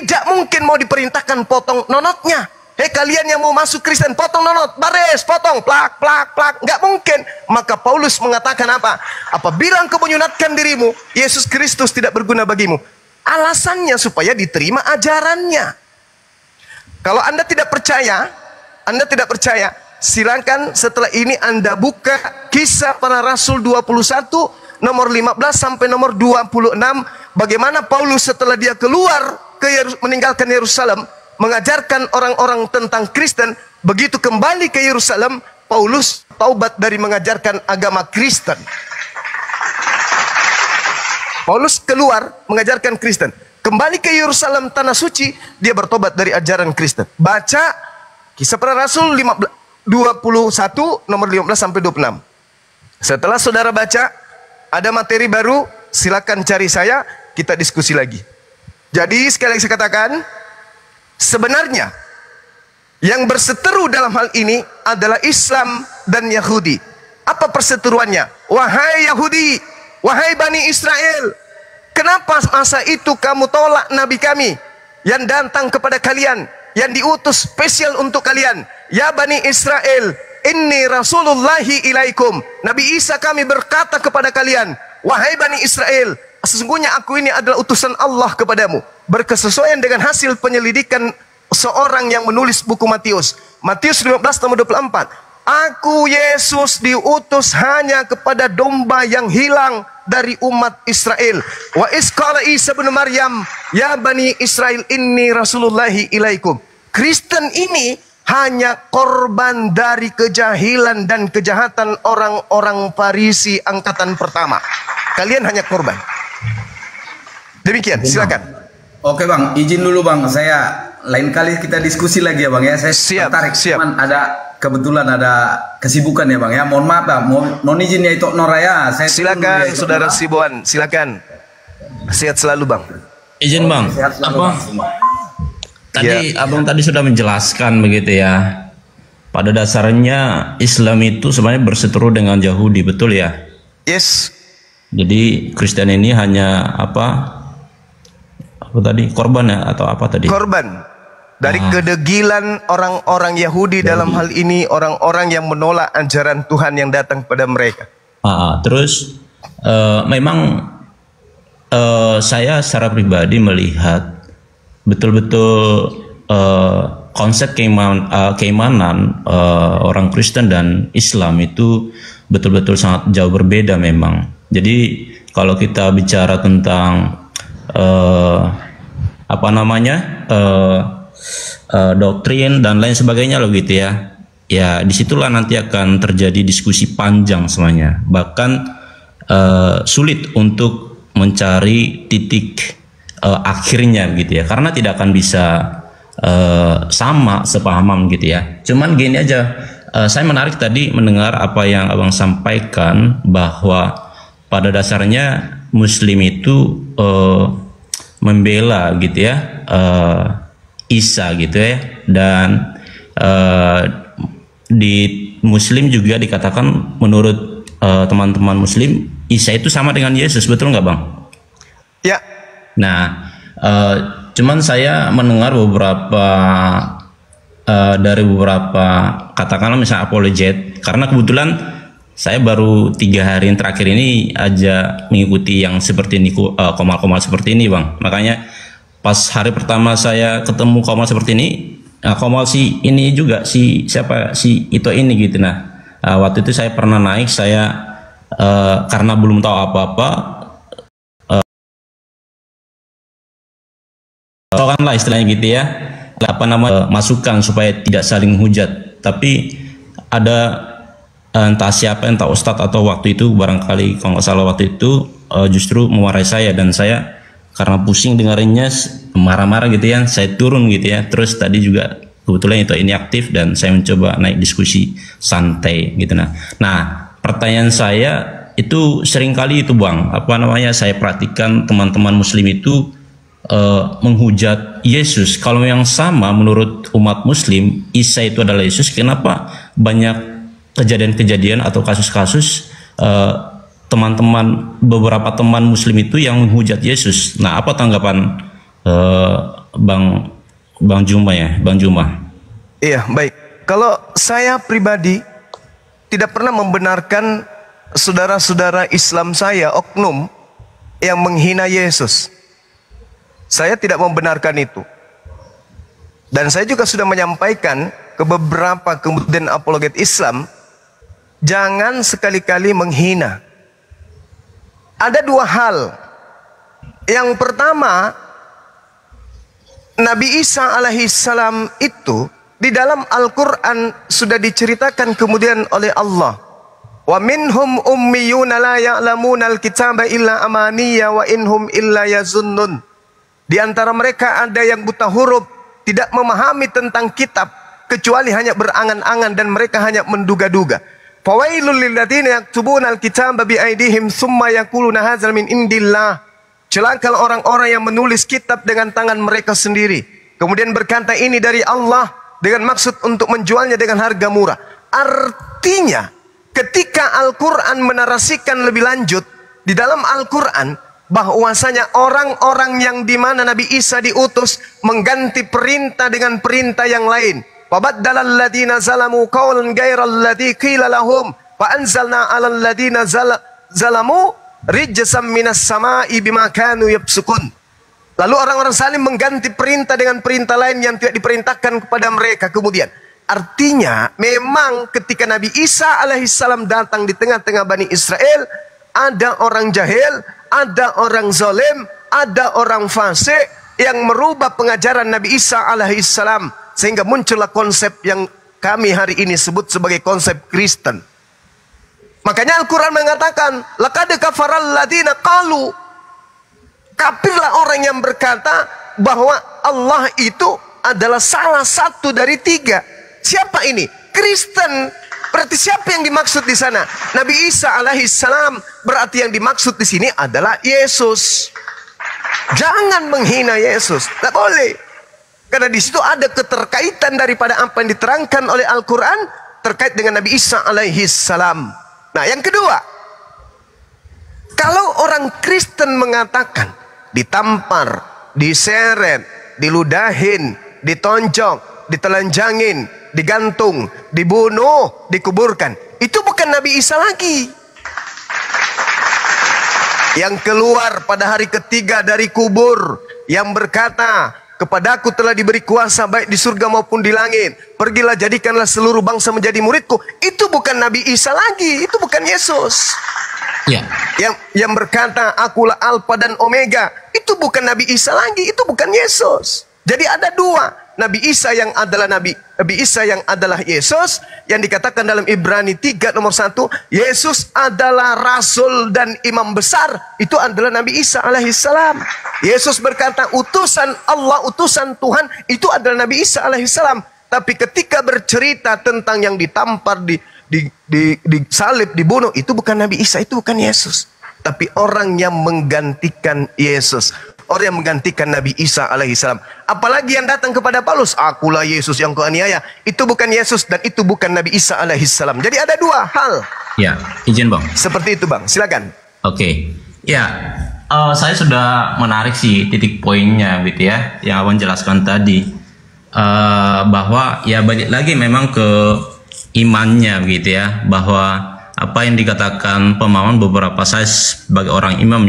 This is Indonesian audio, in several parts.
tidak mungkin mau diperintahkan potong nonotnya. Hei kalian yang mau masuk Kristen, potong nonot, baris, potong, plak, plak, plak. Nggak mungkin. Maka Paulus mengatakan apa? Apabila engkau menyunatkan dirimu, Yesus Kristus tidak berguna bagimu. Alasannya supaya diterima ajarannya. Kalau Anda tidak percaya, silakan setelah ini Anda buka Kisah Para Rasul 21, nomor 15 sampai nomor 26. Bagaimana Paulus setelah dia keluar meninggalkan Yerusalem, mengajarkan orang-orang tentang Kristen. Begitu kembali ke Yerusalem, Paulus taubat dari mengajarkan agama Kristen. Paulus keluar mengajarkan Kristen. Kembali ke Yerusalem, tanah suci, dia bertobat dari ajaran Kristen. Baca Kisah Para Rasul 21 nomor 15 sampai 26. Setelah saudara baca, ada materi baru, silakan cari saya, kita diskusi lagi. Jadi sekali lagi saya katakan, sebenarnya yang berseteru dalam hal ini adalah Islam dan Yahudi. Apa perseteruannya? Wahai Yahudi, wahai Bani Israel, kenapa masa itu kamu tolak Nabi kami yang datang kepada kalian, yang diutus spesial untuk kalian? Ya Bani Israel, inni Rasulullahi ilaikum. Nabi Isa kami berkata kepada kalian, wahai Bani Israel, sesungguhnya aku ini adalah utusan Allah kepadamu. Berkesesuaian dengan hasil penyelidikan seorang yang menulis buku Matius. Matius 15 nomor 24. Aku Yesus diutus hanya kepada domba yang hilang dari umat Israel. Wa isqala Isa bin Maryam, ya Bani Israel, inni Rasulullahi ilaikum. Kristen ini hanya korban dari kejahilan dan kejahatan orang-orang Farisi angkatan pertama. Kalian hanya korban. Demikian, silakan. Oke Bang, izin dulu Bang, saya lain kali kita diskusi lagi ya Bang ya. Saya tertarik, cuman kebetulan ada kesibukan ya Bang ya. Mohon maaf Bang, mohon izin ya itu Noraya. Silakan Saudara Sibuan, silakan. Sehat selalu Bang. Izin Bang, tadi Abang tadi sudah menjelaskan begitu ya. Pada dasarnya Islam itu sebenarnya berseteru dengan Yahudi, betul ya? Yes. Jadi Kristen ini hanya apa tadi, korban ya atau apa tadi? Korban dari kedegilan orang-orang Yahudi dalam hal ini, orang-orang yang menolak ajaran Tuhan yang datang kepada mereka. Terus memang saya secara pribadi melihat betul-betul konsep keimanan orang Kristen dan Islam itu betul-betul sangat jauh berbeda memang. Jadi kalau kita bicara tentang doktrin dan lain sebagainya loh gitu ya. Ya disitulah nanti akan terjadi diskusi panjang semuanya. Bahkan sulit untuk mencari titik akhirnya gitu ya. Karena tidak akan bisa sama sepahaman gitu ya. Cuman gini aja, saya menarik tadi mendengar apa yang Abang sampaikan bahwa pada dasarnya Muslim itu membela gitu ya Isa gitu ya, dan di Muslim juga dikatakan menurut teman-teman Muslim Isa itu sama dengan Yesus, betul nggak Bang? Ya. Nah, cuman saya mendengar beberapa dari beberapa katakanlah misalnya apologet, karena kebetulan saya baru 3 hari yang terakhir ini aja mengikuti yang seperti ini, komal-komal seperti ini Bang. Makanya pas hari pertama saya ketemu komal seperti ini, komal si ini juga si siapa si itu ini gitu. Nah, waktu itu saya pernah naik, saya karena belum tahu apa-apa, lah istilahnya gitu ya, masukan supaya tidak saling hujat. Tapi ada entah siapa, entah ustadz atau waktu itu barangkali kalau nggak salah waktu itu justru memarahi saya, dan saya karena pusing dengerinnya marah-marah gitu ya, saya turun gitu ya. Terus tadi juga kebetulan itu ini aktif dan saya mencoba naik diskusi santai gitu. Nah pertanyaan saya itu seringkali itu Bang, saya perhatikan teman-teman Muslim itu menghujat Yesus. Kalau yang sama menurut umat Muslim Isa itu adalah Yesus, kenapa banyak kejadian-kejadian atau kasus-kasus beberapa teman Muslim itu yang menghujat Yesus? Nah, apa tanggapan Bang Juma ya, Bang Juma. Iya, baik. Kalau saya pribadi tidak pernah membenarkan saudara-saudara Islam saya, oknum, yang menghina Yesus. Saya tidak membenarkan itu. Dan saya juga sudah menyampaikan ke beberapa kemudian apologet Islam, jangan sekali-kali menghina. Ada dua hal. Yang pertama, Nabi Isa alaihissalam itu di dalam Al-Quran sudah diceritakan kemudian oleh Allah. Wa minhum ummiyuna la ya'lamuna al-kitaba illa amaniya wa inhum illa yazunnun. Di antara mereka ada yang buta huruf, tidak memahami tentang kitab, kecuali hanya berangan-angan dan mereka hanya menduga-duga. Fawailul lil ladzina yaktubuna al-kitaba bi aydihim tsumma yaquluna hadzal min indillah. Celaka orang-orang yang menulis kitab dengan tangan mereka sendiri, kemudian berkata ini dari Allah dengan maksud untuk menjualnya dengan harga murah. Artinya, ketika Al-Quran menarasikan lebih lanjut di dalam Al-Quran bahwasanya orang-orang yang di mana Nabi Isa diutus mengganti perintah dengan perintah yang lain. Wabaddalal ladzina zalamu qawlan ghairal ladzi qila lahum fa anzalna 'alal ladzina zalamu rijzam minas sama'i bima kanu yafsukun. Lalu orang-orang saling mengganti perintah dengan perintah lain yang tidak diperintahkan kepada mereka kemudian. Artinya memang ketika Nabi Isa alaihissalam datang di tengah-tengah Bani Israel, ada orang jahil, ada orang zalim, ada orang fasik yang merubah pengajaran Nabi Isa alaihissalam, sehingga muncullah konsep yang kami hari ini sebut sebagai konsep Kristen. Makanya Al-Quran mengatakan, laqad kafaral ladzina qalu, kafirlah orang yang berkata bahwa Allah itu adalah salah satu dari tiga. Siapa ini? Kristen. Berarti siapa yang dimaksud di sana? Nabi Isa alaihissalam. Berarti yang dimaksud di sini adalah Yesus. Jangan menghina Yesus. Tidak boleh. Karena di situ ada keterkaitan daripada apa yang diterangkan oleh Al-Quran terkait dengan Nabi Isa alaihissalam. Nah, yang kedua, kalau orang Kristen mengatakan ditampar, diseret, diludahin, ditonjok, ditelanjangin, digantung, dibunuh, dikuburkan, itu bukan Nabi Isa lagi. Yang keluar pada hari ketiga dari kubur, yang berkata, kepadaku telah diberi kuasa baik di surga maupun di langit. Pergilah jadikanlah seluruh bangsa menjadi muridku. Itu bukan Nabi Isa lagi, itu bukan Yesus. Ya. Yang berkata akulah Alfa dan Omega, itu bukan Nabi Isa lagi, itu bukan Yesus. Jadi ada dua, Nabi Isa yang adalah Nabi Isa yang adalah Yesus, yang dikatakan dalam Ibrani 3 nomor 1, Yesus adalah rasul dan imam besar, itu adalah Nabi Isa alaihissalam. Yesus berkata utusan Allah, utusan Tuhan, itu adalah Nabi Isa alaihissalam. Tapi ketika bercerita tentang yang ditampar, disalib, dibunuh, itu bukan Nabi Isa, itu bukan Yesus, tapi orang yang menggantikan Yesus, orang yang menggantikan Nabi Isa alaihissalam. Apalagi yang datang kepada Paulus, akulah Yesus yang kau aniaya, itu bukan Yesus dan itu bukan Nabi Isa alaihissalam. Jadi ada dua hal. Ya, izin Bang. Seperti itu Bang, silakan. Oke. Ya, saya sudah menarik sih titik poinnya gitu ya, yang Abang jelaskan tadi, bahwa ya balik lagi memang ke imannya gitu ya, bahwa apa yang dikatakan pemahaman beberapa saya sebagai orang imam,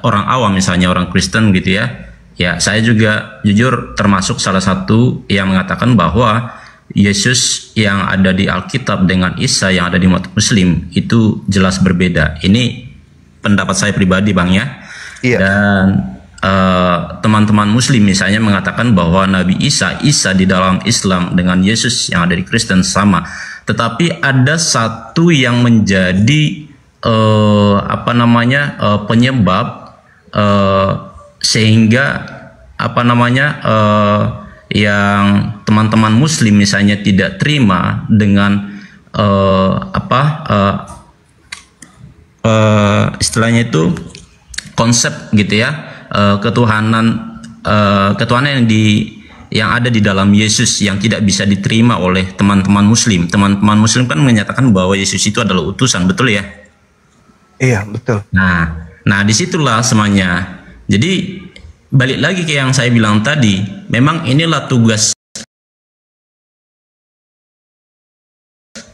orang awam misalnya orang Kristen gitu ya, saya juga jujur termasuk salah satu yang mengatakan bahwa Yesus yang ada di Alkitab dengan Isa yang ada di umat Muslim itu jelas berbeda. Ini pendapat saya pribadi Bang ya. Iya. Dan teman-teman Muslim misalnya mengatakan bahwa Nabi Isa di dalam Islam dengan Yesus yang ada di Kristen sama. Tetapi ada satu yang menjadi penyebab sehingga yang teman-teman Muslim misalnya tidak terima dengan istilahnya itu konsep gitu ya, ketuhanan yang ada di dalam Yesus yang tidak bisa diterima oleh teman-teman Muslim. Teman-teman Muslim kan menyatakan bahwa Yesus itu adalah utusan, betul ya? Iya, betul. Nah disitulah semuanya. Jadi balik lagi ke yang saya bilang tadi, memang inilah tugas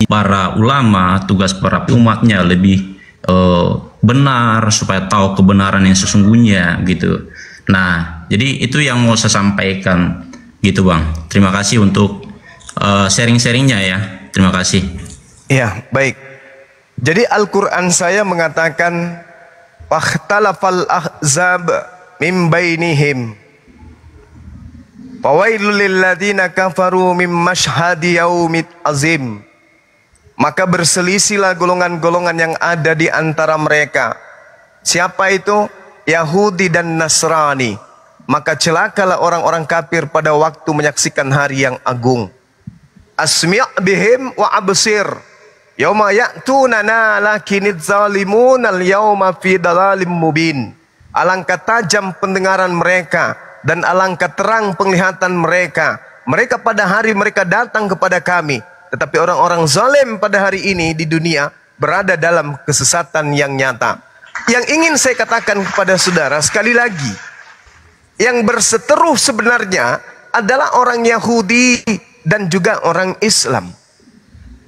para ulama, tugas para umatnya lebih benar supaya tahu kebenaran yang sesungguhnya gitu. Nah, jadi itu yang mau saya sampaikan gitu Bang. Terima kasih untuk sharing-sharingnya ya. Terima kasih. Ya, baik. Jadi Al-Quran saya mengatakan fakhtalafal ahzab min bainihim fawailul lilladzina kafaru min masyhadi yaumid azim. Maka berselisihlah golongan-golongan yang ada di antara mereka. Siapa itu? Yahudi dan Nasrani. Maka celakalah orang-orang kafir pada waktu menyaksikan hari yang agung. Asmi' bihim wa absir yauma ya'tunana lakinidz zalimun al-yauma fi dalalim mubin. Alangkah tajam pendengaran mereka dan alangkah terang penglihatan mereka. Mereka pada hari mereka datang kepada kami, tetapi orang-orang zalim pada hari ini di dunia berada dalam kesesatan yang nyata. Yang ingin saya katakan kepada saudara sekali lagi, yang berseteruh sebenarnya adalah orang Yahudi dan juga orang Islam.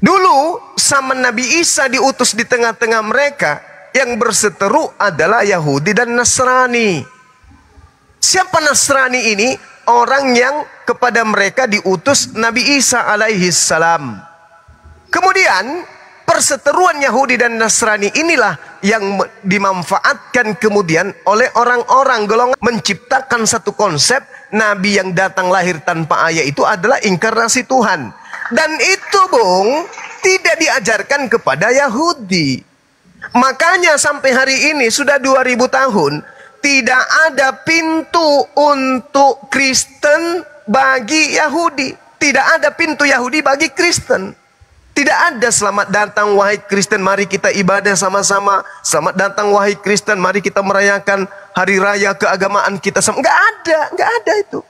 Dulu zaman Nabi Isa diutus di tengah-tengah mereka, yang berseteru adalah Yahudi dan Nasrani. Siapa Nasrani ini? Orang yang kepada mereka diutus Nabi Isa alaihi salam. Kemudian perseteruan Yahudi dan Nasrani inilah yang dimanfaatkan kemudian oleh orang-orang golongan menciptakan satu konsep Nabi yang datang lahir tanpa ayah itu adalah inkarnasi Tuhan. Dan itu Bung tidak diajarkan kepada Yahudi. Makanya sampai hari ini sudah 2000 tahun tidak ada pintu untuk Kristen bagi Yahudi. Tidak ada pintu Yahudi bagi Kristen. Tidak ada selamat datang wahai Kristen, mari kita ibadah sama-sama. Selamat datang wahai Kristen, mari kita merayakan hari raya keagamaan kita sama. Nggak ada itu.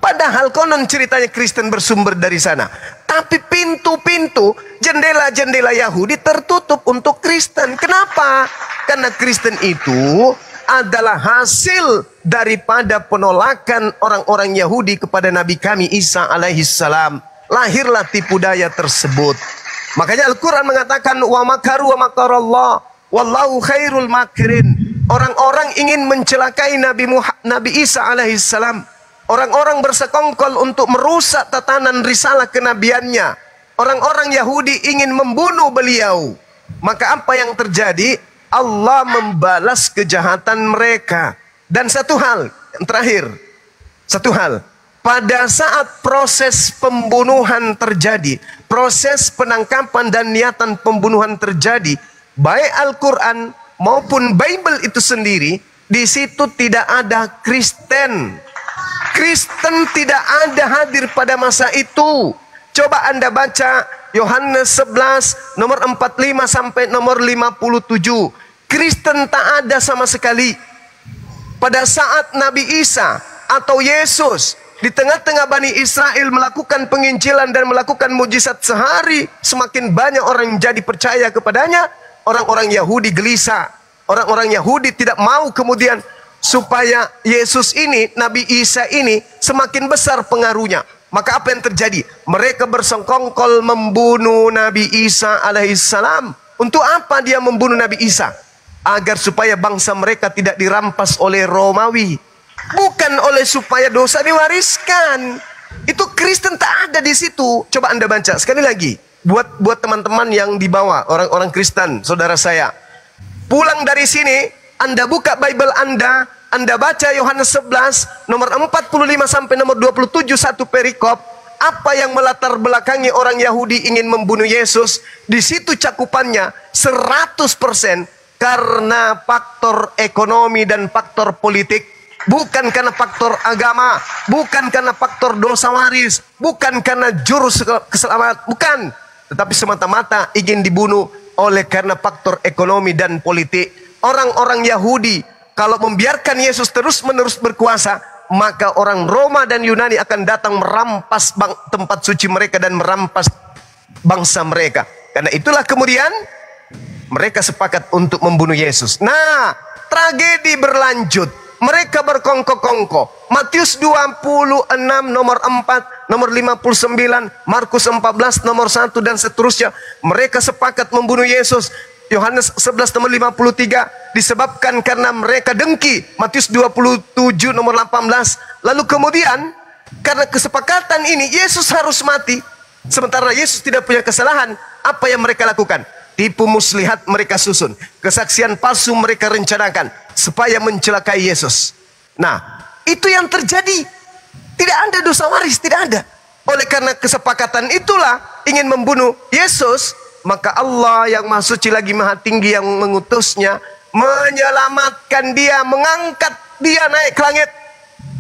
Padahal konon ceritanya Kristen bersumber dari sana. Tapi pintu-pintu, jendela-jendela Yahudi tertutup untuk Kristen. Kenapa? Karena Kristen itu adalah hasil daripada penolakan orang-orang Yahudi kepada Nabi kami Isa alaihi salam. Lahirlah tipu daya tersebut. Makanya Al-Quran mengatakan wa makaru wa makarallah wallahu khairul makirin. Orang-orang ingin mencelakai Nabi Isa alaihi salam. Orang-orang bersekongkol untuk merusak tatanan risalah kenabiannya. Orang-orang Yahudi ingin membunuh beliau. Maka apa yang terjadi? Allah membalas kejahatan mereka. Dan satu hal yang terakhir, satu hal, pada saat proses pembunuhan terjadi, proses penangkapan dan niatan pembunuhan terjadi, baik Al-Quran maupun Bible itu sendiri, di situ tidak ada Kristen. Kristen tidak ada hadir pada masa itu. Coba Anda baca Yohanes 11 nomor 45 sampai nomor 57. Kristen tak ada sama sekali. Pada saat Nabi Isa atau Yesus di tengah-tengah Bani Israel melakukan penginjilan dan melakukan mujizat sehari, semakin banyak orang jadi percaya kepadanya. Orang-orang Yahudi gelisah. Orang-orang Yahudi tidak mau kemudian supaya Yesus ini, Nabi Isa ini semakin besar pengaruhnya. Maka apa yang terjadi? Mereka bersengkongkol membunuh Nabi Isa alaihissalam. Untuk apa dia membunuh Nabi Isa? Agar supaya bangsa mereka tidak dirampas oleh Romawi. Bukan oleh supaya dosa diwariskan. Itu Kristen tak ada di situ. Coba Anda baca sekali lagi. Buat teman-teman yang di bawah, orang-orang Kristen, saudara saya. Pulang dari sini, Anda buka Bible Anda baca Yohanes 11 nomor 45 sampai nomor 27 satu perikop. Apa yang melatar belakangi orang Yahudi ingin membunuh Yesus? Di situ cakupannya 100% karena faktor ekonomi dan faktor politik. Bukan karena faktor agama, bukan karena faktor dosa waris, bukan karena jurus keselamatan, bukan. Tetapi semata-mata ingin dibunuh oleh karena faktor ekonomi dan politik. Orang-orang Yahudi kalau membiarkan Yesus terus-menerus berkuasa, maka orang Roma dan Yunani akan datang merampas tempat suci mereka dan merampas bangsa mereka. Karena itulah kemudian mereka sepakat untuk membunuh Yesus. Nah, tragedi berlanjut. mereka berkongko-kongko. Matius 26 nomor 4, nomor 59, Markus 14 nomor 1 dan seterusnya. Mereka sepakat membunuh Yesus. Yohanes 11 nomor 53 disebabkan karena mereka dengki. Matius 27 nomor 18. Lalu kemudian karena kesepakatan ini Yesus harus mati, sementara Yesus tidak punya kesalahan. Apa yang mereka lakukan? Tipu muslihat mereka susun, kesaksian palsu mereka rencanakan supaya mencelakai Yesus. Nah, itu yang terjadi. Tidak ada dosa waris, tidak ada. Oleh karena kesepakatan itulah ingin membunuh Yesus, maka Allah yang Maha Suci lagi Maha Tinggi yang mengutusnya menyelamatkan dia, mengangkat dia naik ke langit.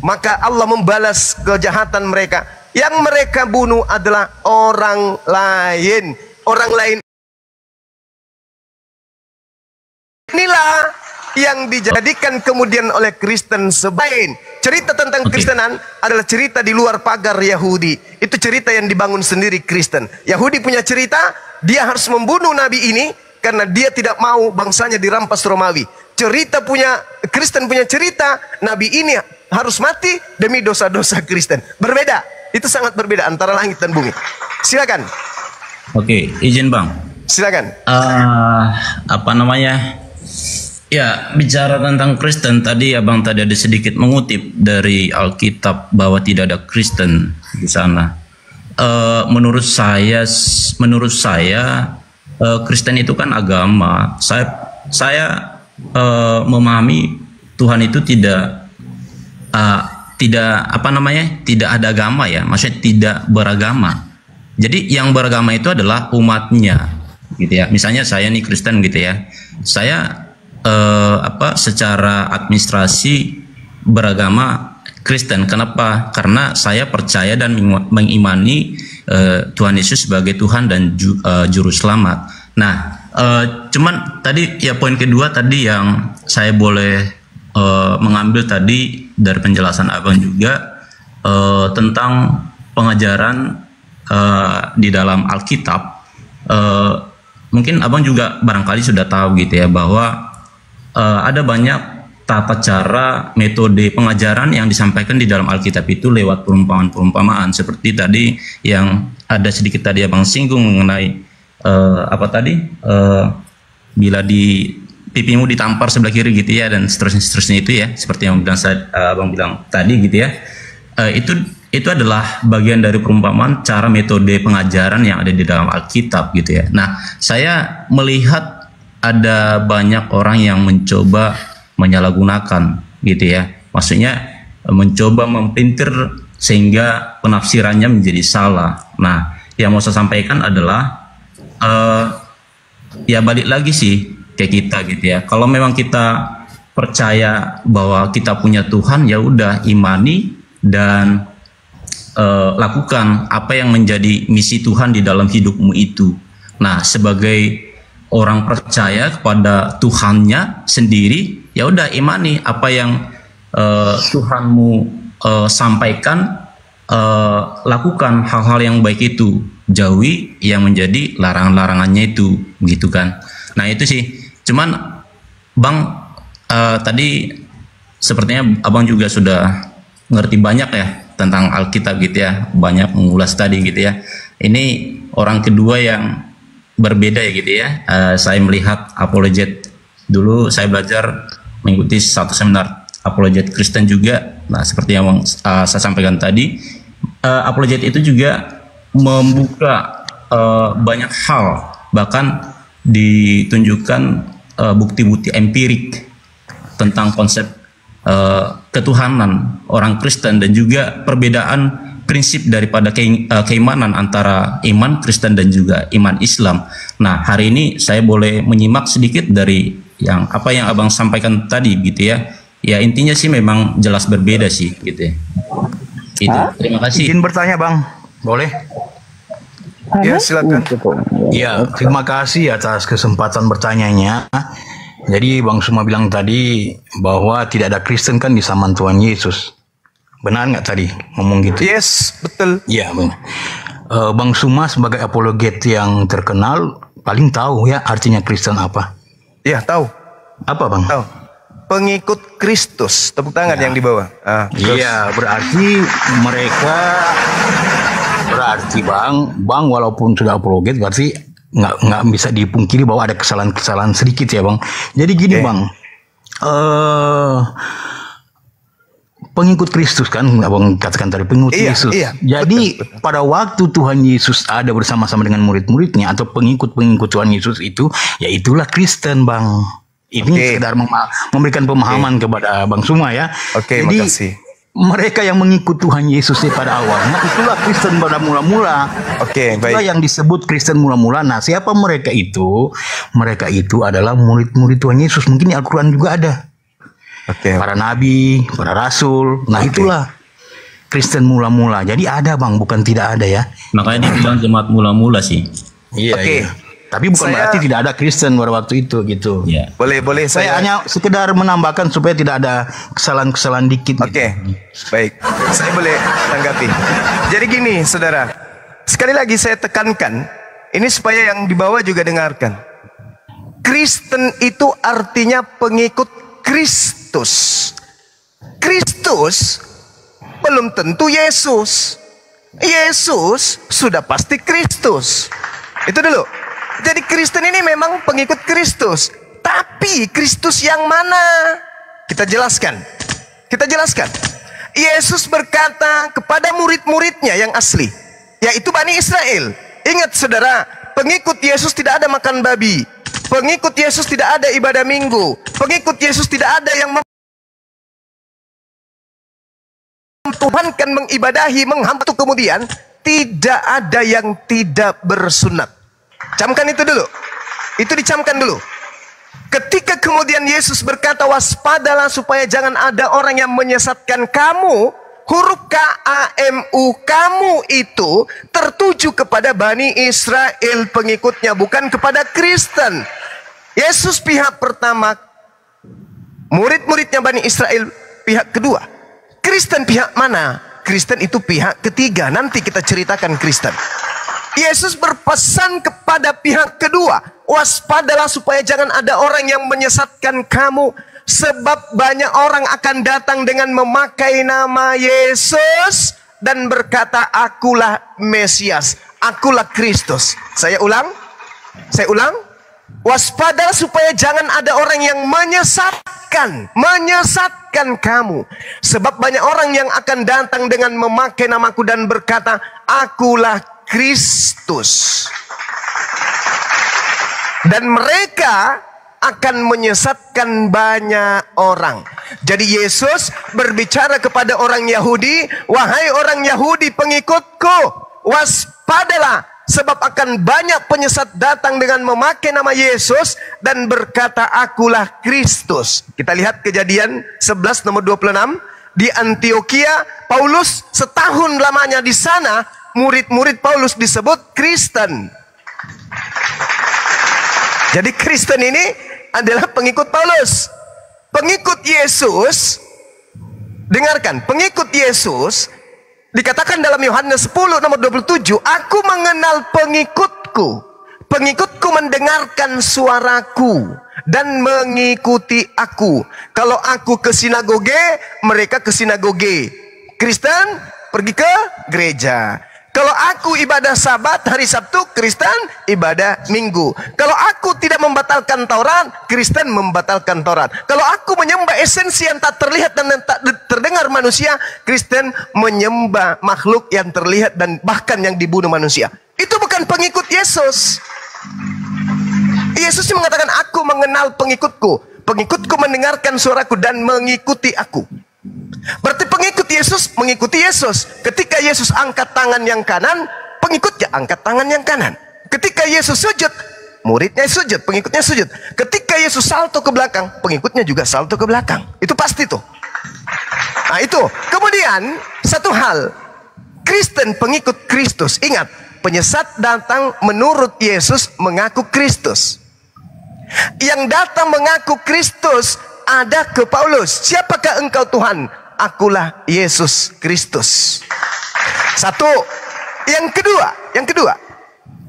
Maka Allah membalas kejahatan mereka. Yang mereka bunuh adalah orang lain. Orang lain inilah yang dijadikan kemudian oleh Kristen sebaik. Cerita tentang Kristenan adalah cerita di luar pagar Yahudi. Itu cerita yang dibangun sendiri Kristen. Yahudi punya cerita, dia harus membunuh nabi ini karena dia tidak mau bangsanya dirampas Romawi. Kristen punya cerita, nabi ini harus mati demi dosa-dosa Kristen. Berbeda. Itu sangat berbeda antara langit dan bumi. Silakan. Oke, izin Bang. Silakan. Apa namanya? Ya, bicara tentang Kristen tadi Abang tadi ada sedikit mengutip dari Alkitab bahwa tidak ada Kristen di sana. Menurut saya Kristen itu kan agama. Saya memahami Tuhan itu tidak ada agama ya, maksudnya tidak beragama. Jadi yang beragama itu adalah umatnya, gitu ya. Misalnya saya nih Kristen gitu ya, saya secara administrasi beragama Kristen. Kenapa? Karena saya percaya dan mengimani Tuhan Yesus sebagai Tuhan dan Juru Selamat. Nah, cuman tadi ya poin kedua tadi yang saya boleh mengambil tadi dari penjelasan Abang juga tentang pengajaran di dalam Alkitab. Mungkin Abang juga barangkali sudah tahu gitu ya bahwa ada banyak tata cara metode pengajaran yang disampaikan di dalam Alkitab itu lewat perumpamaan-perumpamaan seperti tadi yang ada sedikit tadi Abang singgung mengenai bila di pipimu ditampar sebelah kiri gitu ya dan seterusnya itu ya, seperti yang Abang bilang tadi gitu ya. Itu adalah bagian dari perumpamaan cara metode pengajaran yang ada di dalam Alkitab gitu ya. Nah, saya melihat ada banyak orang yang mencoba menyalahgunakan gitu ya. Maksudnya mencoba mempintir sehingga penafsirannya menjadi salah. Nah, yang mau saya sampaikan adalah ya balik lagi sih kayak kita gitu ya. Kalau memang kita percaya bahwa kita punya Tuhan, ya udah imani dan lakukan apa yang menjadi misi Tuhan di dalam hidupmu itu. Nah, sebagai orang percaya kepada Tuhannya sendiri, ya udah imani apa yang Tuhanmu sampaikan, lakukan hal-hal yang baik itu, jauhi yang menjadi larangan-larangannya itu, gitu kan. Nah itu sih. Cuman Bang tadi sepertinya Abang juga sudah ngerti banyak ya tentang Alkitab gitu ya, banyak mengulas tadi gitu ya. Ini orang kedua yang berbeda ya gitu ya. Saya melihat apologet, dulu saya belajar mengikuti satu seminar apologet Kristen juga. Nah seperti yang saya sampaikan tadi, apologet itu juga membuka banyak hal, bahkan ditunjukkan bukti-bukti empirik tentang konsep ketuhanan orang Kristen dan juga perbedaan prinsip daripada keimanan antara iman Kristen dan juga iman Islam. Nah, hari ini saya boleh menyimak sedikit dari yang apa yang Abang sampaikan tadi gitu ya. Ya intinya sih memang jelas berbeda sih gitu ya. Itu. Terima kasih. Izin bertanya Bang, boleh? Ya silakan. Ya, terima kasih atas kesempatan bertanyanya. Jadi Bang Suma bilang tadi bahwa tidak ada Kristen kan di zaman Tuhan Yesus. Benar nggak tadi ngomong gitu? Yes, betul. Iya, Bang. Bang Suma sebagai apologet yang terkenal paling tahu ya artinya Kristen apa? Ya, tahu. Apa Bang? Tahu. pengikut Kristus. Tepuk tangan yang di bawah. Iya, berarti mereka Bang walaupun sudah apologet berarti nggak bisa dipungkiri bahwa ada kesalahan-kesalahan sedikit ya Bang. Jadi gini Bang, pengikut Kristus kan, Abang katakan tadi pengikut Yesus. Jadi betul. Pada waktu Tuhan Yesus ada bersama-sama dengan murid-muridnya atau pengikut-pengikut Tuhan Yesus itu, ya itulah Kristen Bang. Ini sekedar memberikan pemahaman kepada Bang Suma ya. Jadi makasih. Mereka yang mengikut Tuhan Yesus pada awalnya itulah Kristen pada mula-mula. Itulah yang disebut Kristen mula-mula. Nah, siapa mereka itu? Mereka itu adalah murid-murid Tuhan Yesus. Mungkin di Al-Quran juga ada. Para nabi, para rasul. Nah, itulah Kristen mula-mula. Jadi ada Bang, bukan tidak ada ya. Makanya dibilang jemaat mula-mula sih. Iya. Tapi bukan berarti tidak ada Kristen pada waktu itu gitu. Ya. Boleh saya hanya sekedar menambahkan supaya tidak ada kesalahan-kesalahan dikit. Baik. Saya boleh tanggapi. Jadi gini, saudara. Sekali lagi saya tekankan, ini supaya yang di bawah juga dengarkan. Kristen itu artinya pengikut Kristus. Kristus belum tentu Yesus. Yesus sudah pasti Kristus. Itu dulu. Jadi Kristen ini memang pengikut Kristus. Tapi Kristus yang mana? Kita jelaskan. Yesus berkata kepada murid-muridnya yang asli, yaitu Bani Israel. Ingat saudara, pengikut Yesus tidak ada makan babi. Pengikut Yesus tidak ada ibadah minggu. Pengikut Yesus tidak ada yang memtuhankan, mengibadahi, menghamba. Kemudian tidak ada yang tidak bersunat. Camkan itu dulu. Itu dicamkan dulu. Ketika kemudian Yesus berkata, waspadalah supaya jangan ada orang yang menyesatkan kamu. Huruf KAMU, kamu itu tertuju kepada Bani Israel pengikutnya, bukan kepada Kristen. Yesus pihak pertama, murid-muridnya Bani Israel pihak kedua. Kristen pihak mana? Kristen itu pihak ketiga. Nanti kita ceritakan Kristen. Yesus berpesan kepada pihak kedua, waspadalah supaya jangan ada orang yang menyesatkan kamu, sebab banyak orang akan datang dengan memakai nama Yesus dan berkata, akulah Mesias, akulah Kristus. Saya ulang, waspadalah supaya jangan ada orang yang menyesatkan kamu, sebab banyak orang yang akan datang dengan memakai namaku dan berkata, akulah Kristus, dan mereka akan menyesatkan banyak orang. Jadi Yesus berbicara kepada orang Yahudi, wahai orang Yahudi pengikutku, waspadalah, sebab akan banyak penyesat datang dengan memakai nama Yesus dan berkata, akulah Kristus. Kita lihat Kejadian 11 nomor 26. Di Antioquia, Paulus setahun lamanya di sana, murid-murid Paulus disebut Kristen. Jadi Kristen ini adalah pengikut Paulus. Pengikut Yesus, dengarkan, pengikut Yesus dikatakan dalam Yohanes 10 nomor 27, aku mengenal pengikutku. Pengikutku mendengarkan suaraku dan mengikuti aku. Kalau aku ke sinagoge, mereka ke sinagoge. Kristen pergi ke gereja. Kalau aku ibadah Sabat hari Sabtu, Kristen ibadah Minggu. Kalau aku tidak membatalkan Taurat, Kristen membatalkan Taurat. Kalau aku menyembah esensi yang tak terlihat dan tak terdengar manusia, Kristen menyembah makhluk yang terlihat dan bahkan yang dibunuh manusia. Itu bukan pengikut Yesus. Yesus mengatakan, aku mengenal pengikutku. Pengikutku mendengarkan suaraku dan mengikuti aku. Berarti pengikut Yesus mengikuti Yesus. Ketika Yesus angkat tangan yang kanan, pengikutnya angkat tangan yang kanan. Ketika Yesus sujud, muridnya sujud, pengikutnya sujud. Ketika Yesus salto ke belakang, pengikutnya juga salto ke belakang. Itu pasti tuh. Nah itu. Kemudian satu hal, Kristen pengikut Kristus. Ingat, penyesat datang menurut Yesus mengaku Kristus. Yang datang mengaku Kristus ada ke Paulus. Siapakah engkau Tuhan? Akulah Yesus Kristus. Satu. Yang kedua,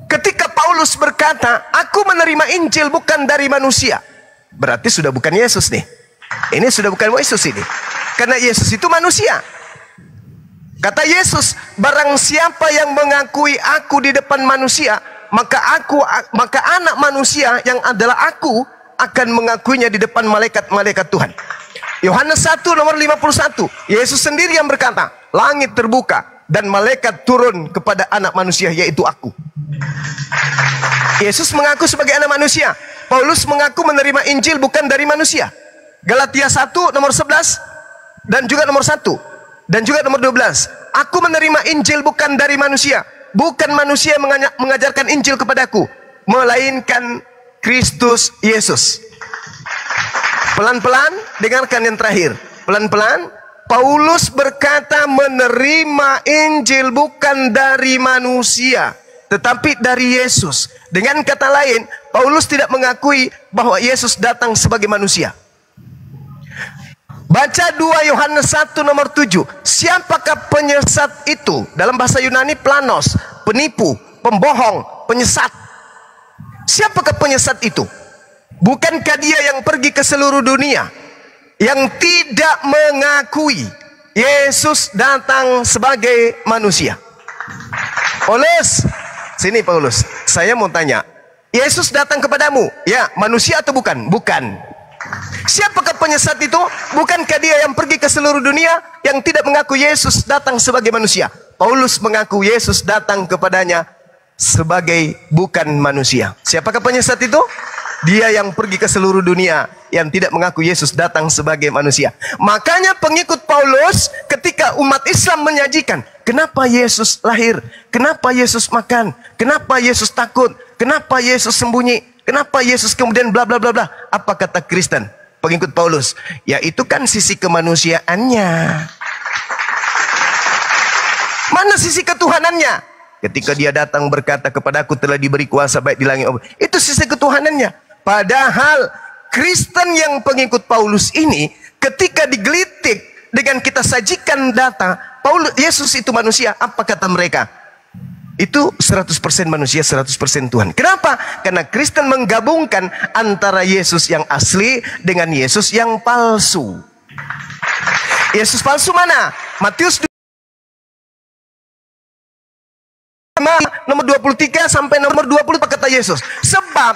ketika Paulus berkata, aku menerima Injil bukan dari manusia, berarti sudah bukan Yesus nih. Ini sudah bukan Yesus ini. Karena Yesus itu manusia. Kata Yesus, barang siapa yang mengakui aku di depan manusia, maka anak manusia yang adalah aku akan mengakuinya di depan malaikat-malaikat Tuhan. Yohanes 1 nomor 51. Yesus sendiri yang berkata, langit terbuka dan malaikat turun kepada anak manusia, yaitu aku. Yesus mengaku sebagai anak manusia. Paulus mengaku menerima Injil bukan dari manusia. Galatia 1 nomor 11 dan juga nomor 1 dan juga nomor 12. Aku menerima Injil bukan dari manusia. Bukan manusia yang mengajarkan Injil kepadaku, melainkan Kristus Yesus. Pelan-pelan, dengarkan yang terakhir. Pelan-pelan, Paulus berkata menerima Injil bukan dari manusia, tetapi dari Yesus. Dengan kata lain, Paulus tidak mengakui bahwa Yesus datang sebagai manusia. Baca 2 Yohanes 1 nomor 7. Siapakah penyesat itu? Dalam bahasa Yunani planos, penipu, pembohong, penyesat. Siapakah penyesat itu? Bukankah dia yang pergi ke seluruh dunia, yang tidak mengakui Yesus datang sebagai manusia? Paulus, sini Paulus, saya mau tanya, Yesus datang kepadamu, ya manusia atau bukan? Bukan. Siapakah penyesat itu? Bukankah dia yang pergi ke seluruh dunia, yang tidak mengaku Yesus datang sebagai manusia? Paulus mengaku Yesus datang kepadanya sebagai bukan manusia. Siapakah penyesat itu? Dia yang pergi ke seluruh dunia, yang tidak mengaku Yesus datang sebagai manusia. Makanya pengikut Paulus ketika umat Islam menyajikan, kenapa Yesus lahir? Kenapa Yesus makan? Kenapa Yesus takut? Kenapa Yesus sembunyi? Kenapa Yesus kemudian bla bla bla bla? Apa kata Kristen, pengikut Paulus? Ya itu kan sisi kemanusiaannya. Mana sisi ketuhanannya? Ketika dia datang berkata kepadaku telah diberi kuasa baik di langit. Itu sisi ketuhanannya. Padahal Kristen yang pengikut Paulus ini ketika digelitik dengan kita sajikan data Yesus itu manusia, apa kata mereka? Itu 100% manusia, 100% Tuhan. Kenapa? Karena Kristen menggabungkan antara Yesus yang asli dengan Yesus yang palsu. Yesus palsu mana? Matius nomor 23 sampai nomor 20 kata Yesus. Sebab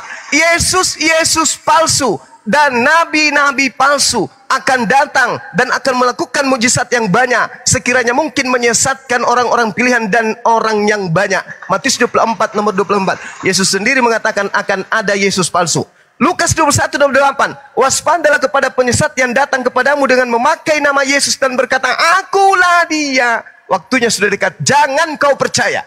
Yesus palsu dan nabi-nabi palsu akan datang dan akan melakukan mujizat yang banyak, sekiranya mungkin menyesatkan orang-orang pilihan dan orang yang banyak. Matius 24 nomor 24. Yesus sendiri mengatakan akan ada Yesus palsu. Lukas 21 nomor 8. Waspadalah kepada penyesat yang datang kepadamu dengan memakai nama Yesus dan berkata, akulah dia. Waktunya sudah dekat, jangan kau percaya.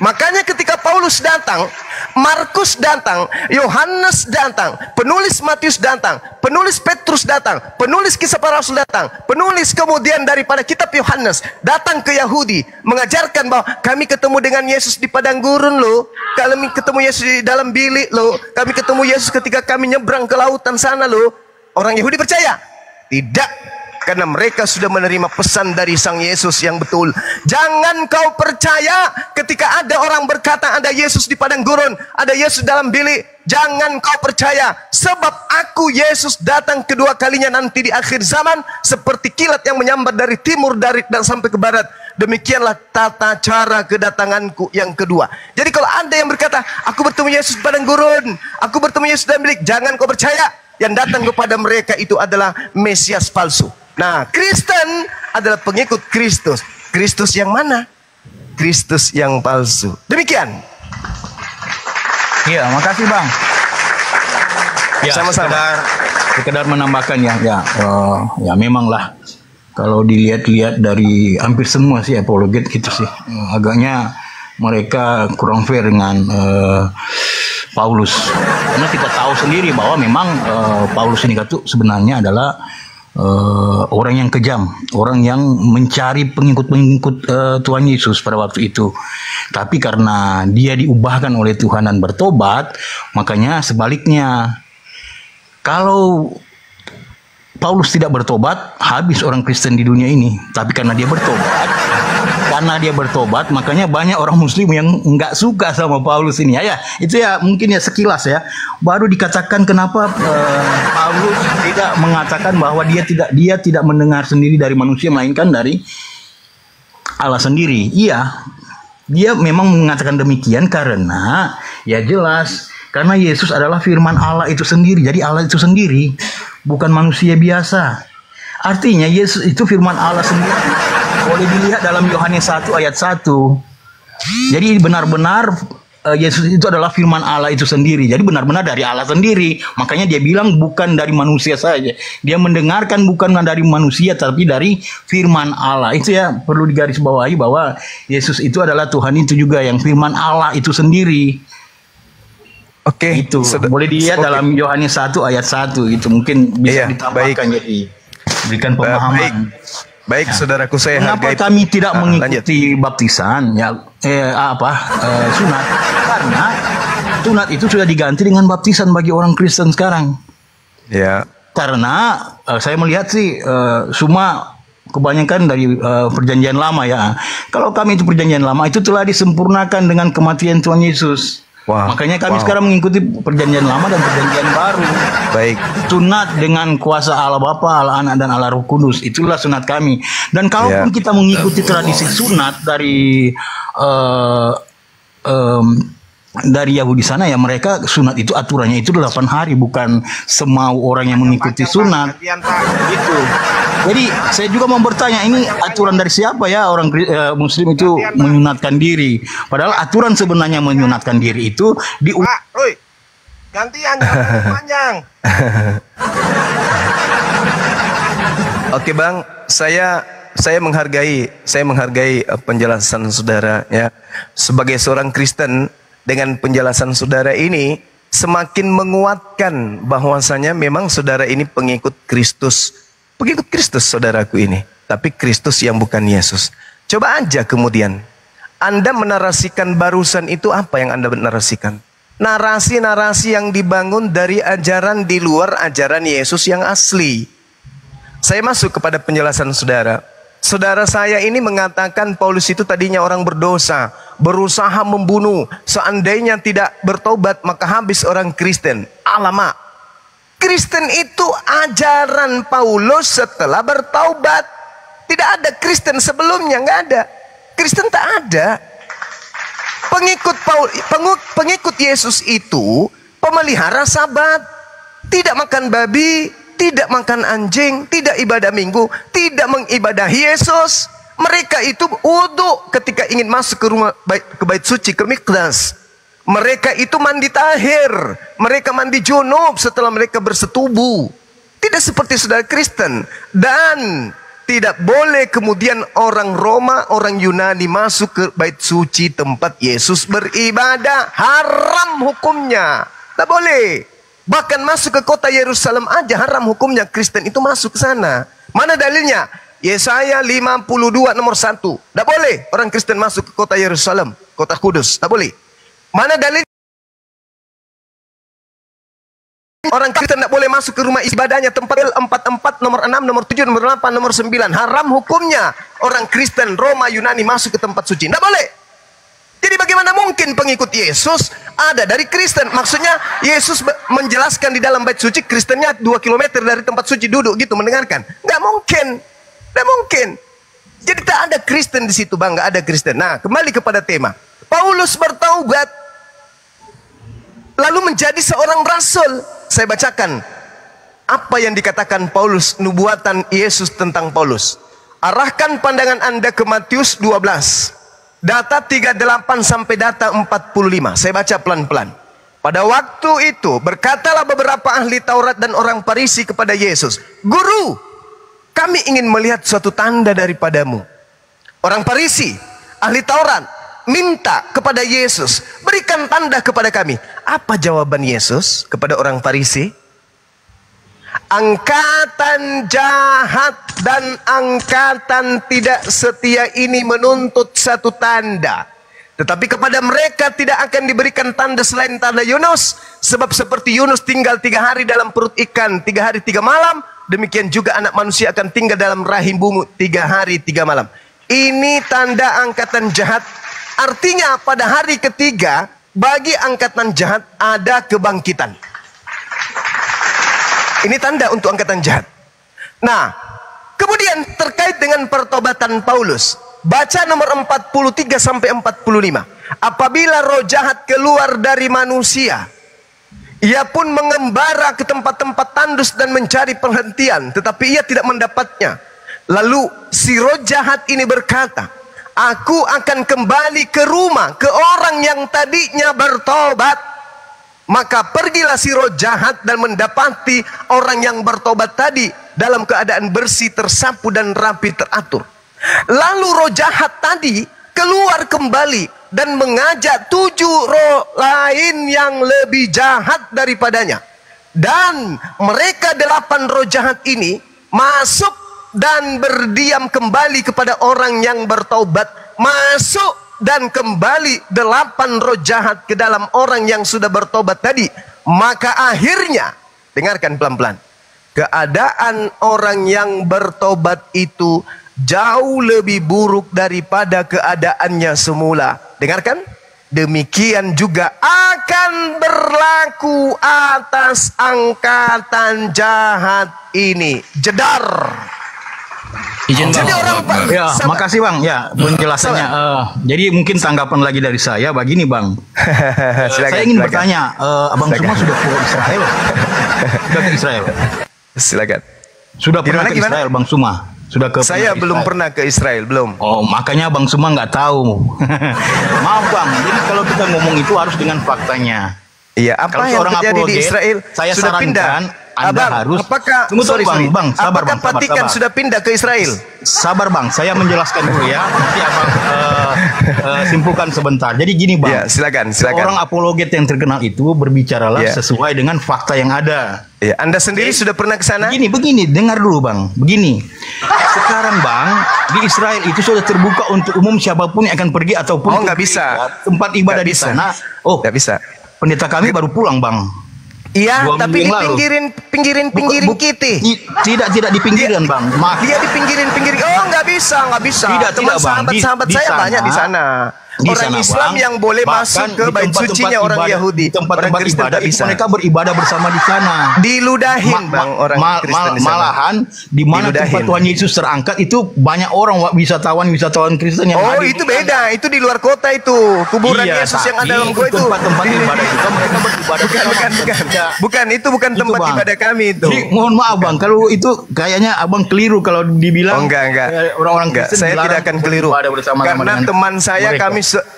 Makanya ketika Paulus datang, Markus datang, Yohanes datang, penulis Matius datang, penulis Petrus datang, penulis Kisah Para Rasul datang, penulis kemudian daripada kitab Yohanes datang ke Yahudi, mengajarkan bahwa kami ketemu dengan Yesus di padang gurun loh, kami ketemu Yesus di dalam bilik loh, kami ketemu Yesus ketika kami nyebrang ke lautan sana loh. Orang Yahudi percaya? Tidak. Karena mereka sudah menerima pesan dari Sang Yesus yang betul. Jangan kau percaya ketika ada orang berkata ada Yesus di padang gurun, ada Yesus dalam bilik. Jangan kau percaya. Sebab aku Yesus datang kedua kalinya nanti di akhir zaman, seperti kilat yang menyambar dari timur dan sampai ke barat. Demikianlah tata cara kedatanganku yang kedua. Jadi kalau ada yang berkata aku bertemu Yesus di padang gurun, aku bertemu Yesus dalam bilik, jangan kau percaya. Yang datang kepada mereka itu adalah Mesias palsu. Nah, Kristen adalah pengikut Kristus. Kristus yang mana? Kristus yang palsu. Demikian. Iya, makasih Bang. Ya, sama-sama. Sekedar menambahkan ya memanglah kalau dilihat-lihat dari hampir semua sih apologet gitu sih. Agaknya mereka kurang fair dengan Paulus. Karena kita tahu sendiri bahwa memang Paulus ini itu sebenarnya adalah orang yang kejam, orang yang mencari pengikut-pengikut Tuhan Yesus pada waktu itu. Tapi karena dia diubahkan oleh Tuhan dan bertobat, makanya sebaliknya. Kalau Paulus tidak bertobat, habis orang Kristen di dunia ini. Tapi karena dia bertobat, karena dia bertobat, makanya banyak orang Muslim yang nggak suka sama Paulus ini. Ya, itu ya mungkin ya sekilas ya. Baru dikatakan kenapa Paulus tidak mengatakan bahwa dia tidak mendengar sendiri dari manusia, melainkan dari Allah sendiri. Iya, dia memang mengatakan demikian karena ya jelas. Karena Yesus adalah firman Allah itu sendiri. Jadi Allah itu sendiri, bukan manusia biasa. Artinya Yesus itu firman Allah sendiri. Boleh dilihat dalam Yohanes 1 ayat 1. Jadi benar-benar Yesus itu adalah firman Allah itu sendiri. Jadi benar-benar dari Allah sendiri. Makanya dia bilang bukan dari manusia saja. Dia mendengarkan bukan dari manusia tapi dari firman Allah. Itu ya perlu digarisbawahi bahwa Yesus itu adalah Tuhan itu juga yang firman Allah itu sendiri. Oke, itu boleh dilihat dalam Yohanes 1 ayat 1 itu mungkin bisa ditambahkan jadi berikan pemahaman. Baik, saudaraku saya kenapa hargai. Kami tidak mengikuti baptisan ya sunat? Karena sunat itu sudah diganti dengan baptisan bagi orang Kristen sekarang. Ya. Karena saya melihat sih semua kebanyakan dari perjanjian lama ya. Kalau kami itu perjanjian lama itu telah disempurnakan dengan kematian Tuhan Yesus. Wow. Makanya kami sekarang mengikuti perjanjian lama dan perjanjian baru. Baik. Sunat dengan kuasa Allah Bapa, Allah Anak dan Allah Roh Kudus. Itulah sunat kami. Dan kalaupun kita mengikuti tradisi sunat dari Yahudi sana ya, mereka sunat itu aturannya itu 8 hari, bukan semau orang yang mengikuti sunat. Gitu. Jadi saya juga mau bertanya, ini aturan dari siapa ya orang Muslim itu menyunatkan diri? Padahal aturan sebenarnya menyunatkan diri itu gantian panjang. Oke Bang, saya menghargai penjelasan saudara ya. Sebagai seorang Kristen, dengan penjelasan saudara ini semakin menguatkan bahwasanya memang saudara ini pengikut Kristus saudaraku ini, tapi Kristus yang bukan Yesus. Coba aja kemudian Anda menarasikan barusan itu, apa yang Anda narasikan? Narasi-narasi yang dibangun dari ajaran di luar ajaran Yesus yang asli. Saya masuk kepada penjelasan saudara. Saudara saya ini mengatakan Paulus itu tadinya orang berdosa, berusaha membunuh. Seandainya tidak bertobat maka habis orang Kristen. Alamak. Kristen itu ajaran Paulus setelah bertaubat. Tidak ada Kristen sebelumnya, nggak ada. Kristen tak ada. Pengikut Yesus itu pemelihara Sabat, tidak makan babi, tidak makan anjing, tidak ibadah minggu, tidak mengibadahi Yesus. Mereka itu wudhu ketika ingin masuk ke bait suci, ke mikdas. Mereka itu mandi tahir, mereka mandi junub setelah mereka bersetubuh. Tidak seperti saudara Kristen. Dan tidak boleh kemudian orang Roma, orang Yunani masuk ke bait suci tempat Yesus beribadah. Haram hukumnya. Tak boleh. Bahkan masuk ke kota Yerusalem aja haram hukumnya. Kristen itu masuk ke sana. Mana dalilnya? Yesaya 52 nomor 1. Tak boleh orang Kristen masuk ke kota Yerusalem, kota Kudus. Tak boleh. Mana dalil orang Kristen tidak boleh masuk ke rumah ibadahnya, tempat 44 nomor 6 nomor 7 nomor 8 nomor 9. Haram hukumnya orang Kristen Roma Yunani masuk ke tempat suci. Tidak boleh. Jadi bagaimana mungkin pengikut Yesus ada dari Kristen? Maksudnya Yesus menjelaskan di dalam bait suci, Kristennya 2 km dari tempat suci duduk gitu mendengarkan. Nggak mungkin. Nggak mungkin. Jadi tak ada Kristen di situ Bang, nggak ada Kristen. Nah, kembali kepada tema. Paulus bertaubat lalu menjadi seorang rasul. Saya bacakan apa yang dikatakan Paulus, nubuatan Yesus tentang Paulus. Arahkan pandangan Anda ke Matius 12. Data 38 sampai data 45. Saya baca pelan-pelan. Pada waktu itu berkatalah beberapa ahli Taurat dan orang Farisi kepada Yesus, "Guru, kami ingin melihat suatu tanda daripadamu." Orang Farisi, ahli Taurat, minta kepada Yesus, "Berikan tanda kepada kami." Apa jawaban Yesus kepada orang Farisi? "Angkatan jahat dan angkatan tidak setia ini menuntut satu tanda. Tetapi kepada mereka tidak akan diberikan tanda selain tanda Yunus. Sebab seperti Yunus tinggal 3 hari dalam perut ikan, 3 hari 3 malam. Demikian juga anak manusia akan tinggal dalam rahim bumi 3 hari 3 malam. Ini tanda angkatan jahat. Artinya pada hari ketiga bagi angkatan jahat ada kebangkitan. Ini tanda untuk angkatan jahat. Nah, kemudian terkait dengan pertobatan Paulus, baca nomor 43 sampai 45. Apabila roh jahat keluar dari manusia, ia pun mengembara ke tempat-tempat tandus dan mencari penghentian, tetapi ia tidak mendapatnya. Lalu si roh jahat ini berkata, aku akan kembali ke rumah, ke orang yang tadinya bertobat. Maka pergilah si roh jahat dan mendapati orang yang bertobat tadi dalam keadaan bersih, tersapu dan rapi teratur. Lalu roh jahat tadi keluar kembali dan mengajak 7 roh lain yang lebih jahat daripadanya. Dan mereka 8 roh jahat ini masuk dan berdiam kembali kepada orang yang bertaubat. Masuk dan kembali 8 roh jahat ke dalam orang yang sudah bertobat tadi. Maka akhirnya, dengarkan pelan-pelan, keadaan orang yang bertobat itu jauh lebih buruk daripada keadaannya semula. Dengarkan, demikian juga akan berlaku atas angkatan jahat ini. Jedar. Izin Jadi Bang. orang Ya, makasih Bang. Ya, penjelasannya. Jadi mungkin tanggapan lagi dari saya begini Bang. Saya ingin bertanya, Abang semua sudah ke Israel? Sudah ke Israel? Silakan. Sudah pernah Gimana, ke Israel Bang Suma? Sudah ke Saya belum Israel? pernah ke Israel, belum. Oh, makanya Bang Suma nggak tahu. Maaf Bang, jadi kalau kita ngomong itu harus dengan faktanya. Iya, apa Kalau yang seorang terjadi di apologet, Israel saya sudah pindah. sarankan Anda harus. Apakah Tunggu, sorry, Bang, sorry. Bang, sabar, Apakah Bang, sabar, Vatikan sabar. sudah pindah ke Israel? Sabar Bang, saya menjelaskan dulu ya. Nanti Abang simpulkan sebentar. Jadi gini Bang. Ya, silakan. Seorang apologet yang terkenal itu berbicaralah Ya. sesuai dengan fakta yang ada. Ya, Anda sendiri sudah pernah ke sana? Begini, dengar dulu Bang. Begini, sekarang Bang, di Israel itu sudah terbuka untuk umum siapapun yang akan pergi ataupun Oh, nggak pergi bisa. ke tempat ibadah Nggak di bisa. sana. Oh, Nggak bisa. pendeta kami baru pulang Bang. Iya, 2 tapi di minggu yang lalu. pinggirin kiti. Tidak di pinggiran Bang. Dia di pinggirin. Oh, nggak bisa. Tidak, Cuma Bang. sahabat-sahabat Di saya sana, banyak di sana. di Orang sana, Islam Bang. yang boleh Bahkan masuk ke di bait tempat-tempat sucinya orang ibadah- Yahudi. di tempat-tempat Orang Kristen ibadah tak itu bisa. mereka beribadah bersama di sana. Diludahin Bang orang Kristen di sana. Malahan di mana Diludahin. tempat Tuhan Yesus terangkat itu banyak orang wisatawan Kristen yang Oh, hadir itu di sana. beda. Itu di luar kota itu. Kuburan Iya, Yesus yang ada tapi dalam gua itu. tempat-tempat ibadah juga mereka beribadah Bukan. bersama. Itu bukan Itu, tempat Bang. ibadah kami itu. Jadi, mohon maaf Bang, kalau itu kayaknya Abang keliru kalau dibilang Oh, enggak. orang-orang Enggak, Kristen saya dilarang tidak akan keliru. beribadah bersama-sama Karena dengan teman saya mereka.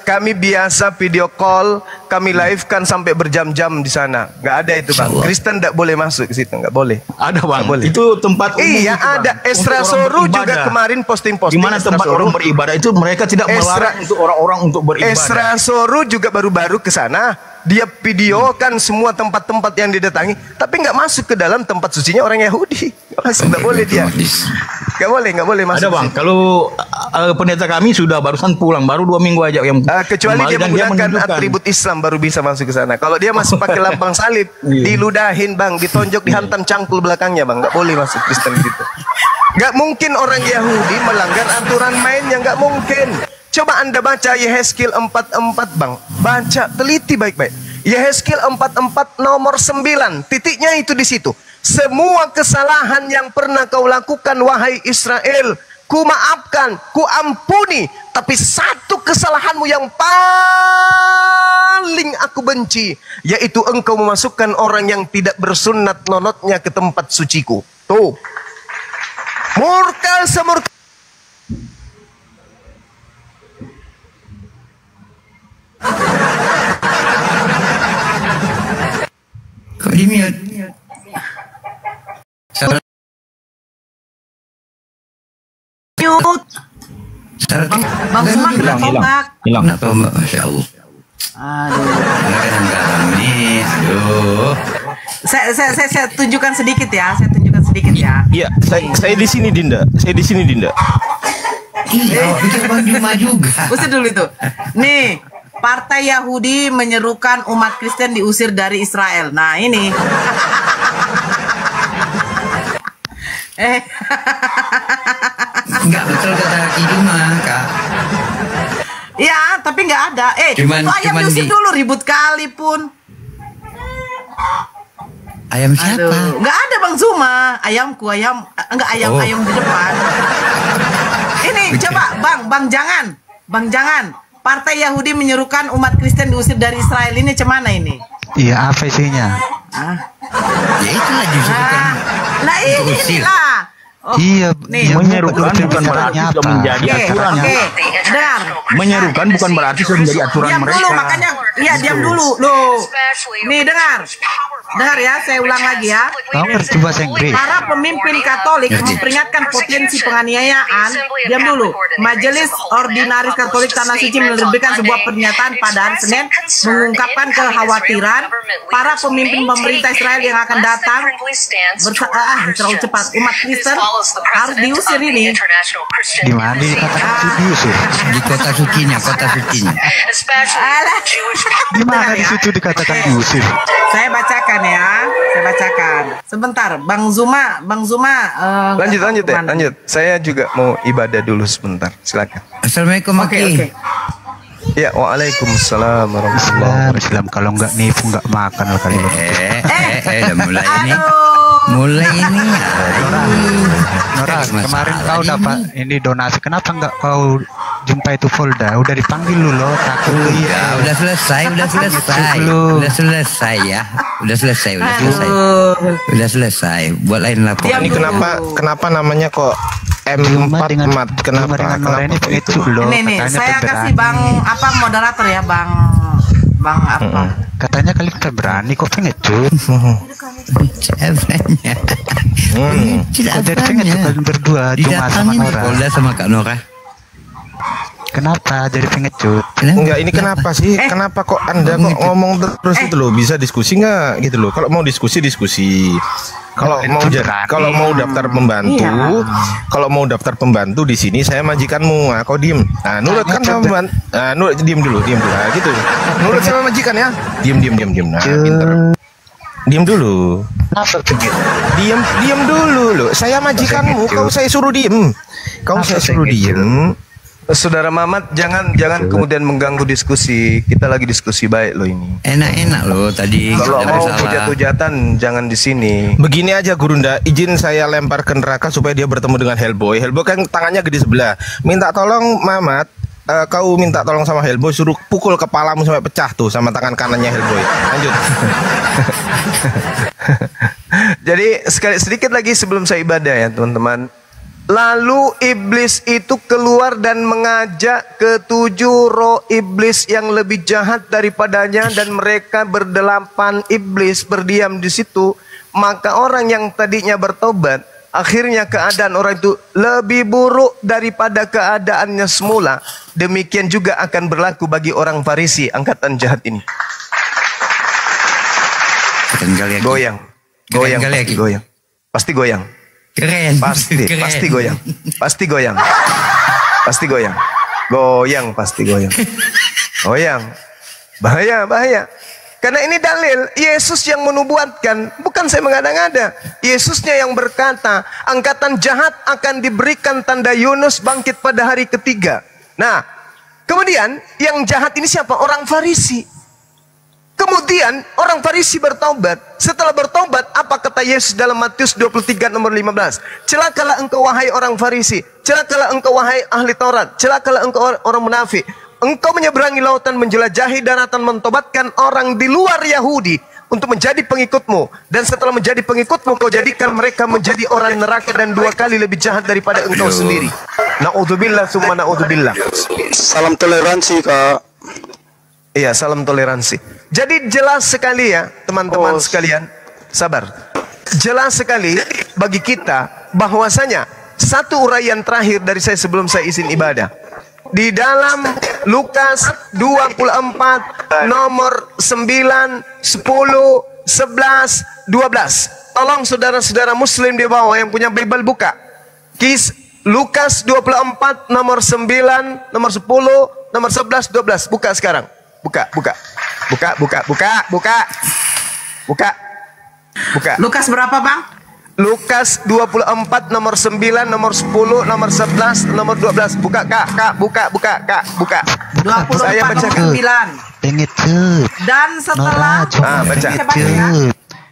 kami biasa video call, kami live kan sampai berjam-jam di sana. Enggak ada itu Bang. Kristen tidak boleh masuk ke situ, enggak boleh. Ada Bang, boleh. itu tempat umum Iya, itu, Bang. ada. Untuk Esra orang Soru juga beribadah. kemarin posting-posting. Di mana Esra tempat Soru. orang beribadah itu mereka tidak melarang untuk orang-orang untuk beribadah. Esra Soru juga baru-baru ke sana. Dia videokan semua tempat-tempat yang didatangi, tapi nggak masuk ke dalam tempat sucinya orang Yahudi. Nggak masuk, nggak boleh dia. Nggak boleh masuk. Ada Bang, ke situ. kalau pendeta kami sudah barusan pulang, baru 2 minggu aja yang Kecuali kembali dia dan menggunakan menunjukkan. atribut Islam baru bisa masuk ke sana. Kalau dia masih pakai lambang salib, Iya. diludahin Bang, ditonjok, dihantam cangkul belakangnya Bang, nggak boleh masuk Kristen gitu. Nggak mungkin orang Yahudi melanggar aturan mainnya, nggak mungkin. Coba Anda baca Yehezkiel 44 Bang, baca teliti baik-baik. Yehezkiel 44 nomor 9, titiknya itu di situ. Semua kesalahan yang pernah kau lakukan wahai Israel, ku maafkan, ku ampuni. Tapi satu kesalahanmu yang paling aku benci, yaitu engkau memasukkan orang yang tidak bersunat nonotnya ke tempat suciku. Tuh. Murka semurka. Kok di mute? Mute. Bang Suma kena tombak. Hilang. Kenapa Mbak? Masya Allah. Aduh. Enggak nih. Aduh. Saya tunjukkan sedikit ya. Saya tunjukkan sedikit ya. Iya, saya di sini Dinda. Iya, pikir Bang Juma juga. Usir dulu itu. Nih, Partai Yahudi menyerukan umat Kristen diusir dari Israel. Nah, ini. Enggak betul kata Ki Juma, Kak. Iya, tapi nggak ada. Cuman- itu ayam cuman diusir di- dulu ribut kali pun. Ayam siapa? Aduh, nggak ada Bang Zuma. Ayamku, enggak ayam Oh. ayam di depan. Ini coba Bang jangan. Partai Yahudi menyerukan umat Kristen diusir dari Israel ini cemana ini? Iya, apa isinya? Ah. Ya itulah disuruhkan. Nah ini usir. lah. Oh, Iya, nih. yang Menyerukan betul-betul bukan berarti nyata. sudah menjadi Oke, aturannya. dengar. Menyerukan bukan berarti sudah menjadi aturan Diam mereka. dulu makanya, iya diam dulu loh. Nih dengar ya, saya ulang lagi ya. Kamu ngerti bahasa Inggris? Para pemimpin Katolik Ngerti. memperingatkan potensi penganiayaan. Diam dulu. Majelis Ordinaris Katolik Tanah Suci menerbitkan sebuah pernyataan pada hari Senin mengungkapkan kekhawatiran para pemimpin pemerintah Israel yang akan datang terlalu cepat. Umat Kristen harus diusir ini. Di mana dikatakan diusir? Di kota sucinya. Alah. Di mana Dengar di ya. situ dikatakan diusir? Saya bacakan ya. Sebentar, Bang Zuma. Lanjut ya, kemana? lanjut. Saya juga mau ibadah dulu sebentar. Silakan. Assalamualaikum Oke, Maki. oke. Ya, waalaikumsalam warahmatullahi wabarakatuh. Islam kalau nggak nipu nggak makan lah kali. Udah mulai ini. Aduh. Mulai ini. Nora, kemarin kau dapat ini donasi, kenapa nggak kau jumpa itu folder? Udah dipanggil lu loh, takut lu ya. Udah selesai Belum. Udah selesai ya. Udah selesai. Aduh. Udah selesai. Buat lain lapor. Diam Ini dulu. kenapa namanya kok Cuma M4 dengan mat? Kenapa? dengan Nora ini itu? pengecut loh. Nih, Katanya saya kasih pemberani. Bang apa moderator ya, Bang apa? Katanya kalian berani kok pengecut. Siapanya? Tidak Kok jadi pengecut kalian berdua cuma sama Didatangin Nora. Polda sama Kak Nora. Kenapa jadi pengecut? Enggak, ini kenapa sih? Kenapa kok Anda kok ngomong terus itu loh? Bisa diskusi nggak gitu loh? Kalau mau diskusi. Kalau mau kalau mau daftar pembantu, kalau mau daftar pembantu di sini saya majikanmu. Nah, kau diem. Nah, Nurut kan sama pembantu. Nah, Nurut diem dulu. Nah, gitu. Nurut sama majikan ya. Diem. Nah, pinter. Diem dulu. Diem dulu loh. Saya majikanmu, kau saya suruh diem. Saudara Mamat, jangan kemudian mengganggu diskusi. Kita lagi diskusi baik loh ini. Enak loh tadi. Kalau nggak mau masalah. hujat-hujatan jangan di sini. Begini aja Gurunda, izin saya lempar ke neraka supaya dia bertemu dengan Hellboy. Hellboy kan tangannya gede sebelah. Minta tolong Mamat, kau minta tolong sama Hellboy, suruh pukul kepalamu sampai pecah tuh sama tangan kanannya Hellboy. Lanjut. Jadi sedikit lagi sebelum saya ibadah ya teman-teman. Lalu iblis itu keluar dan mengajak ketujuh roh iblis yang lebih jahat daripadanya, dan mereka berdelapan iblis berdiam di situ. Maka orang yang tadinya bertobat, akhirnya keadaan orang itu lebih buruk daripada keadaannya semula. Demikian juga akan berlaku bagi orang Farisi, angkatan jahat ini. Goyang, pasti goyang. Keren. Pasti goyang. Bahaya. Karena ini dalil Yesus yang menubuatkan, bukan saya mengada-ngada. Yesusnya yang berkata, angkatan jahat akan diberikan tanda Yunus bangkit pada hari ketiga. Nah, kemudian yang jahat ini siapa? Orang Farisi. Kemudian orang Farisi bertobat. Setelah bertobat, apa kata Yesus dalam Matius 23 nomor 15? Celakalah engkau wahai orang Farisi, celakalah engkau wahai ahli Taurat, celakalah engkau orang munafik. Engkau menyeberangi lautan, menjelajahi daratan, mentobatkan orang di luar Yahudi untuk menjadi pengikutmu. Dan setelah menjadi pengikutmu, kau jadikan mereka menjadi orang neraka dan 2 kali lebih jahat daripada engkau sendiri. Na'udzubillah summa na'udzubillah. Salam toleransi, Kak. Iya, salam toleransi. Jadi jelas sekali ya teman-teman sekalian. Sabar. Jelas sekali bagi kita bahwasanya satu uraian terakhir dari saya sebelum saya izin ibadah. Di dalam Lukas 24 nomor 9, 10, 11, 12. Tolong saudara-saudara muslim di bawah yang punya Bible buka. Lukas 24 nomor 9, nomor 10, nomor 11, 12. Buka sekarang. Buka. Lukas berapa, Bang? Lukas 24 nomor 9, nomor 10, nomor 11, nomor 12. Buka Kak, buka Kak. 24 Saya nomor bacakan. 9. Pengen cut. Dan setelah baca. Coba ya.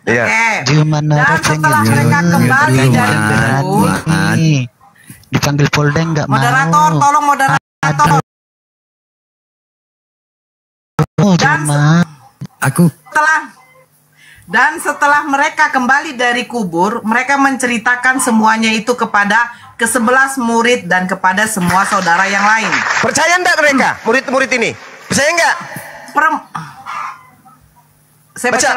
Iya. Oke. Cuma Dan Nora setelah pengen mereka kembali dari kubur, nih. Dipanggil Polda nggak mau. moderator, tolong moderator. Oh, Dan cuma Aku setelah mereka kembali dari kubur, mereka menceritakan semuanya itu kepada ke-11 murid dan kepada semua saudara yang lain. Percaya enggak mereka? Murid-murid ini? Percaya enggak? Saya Baca.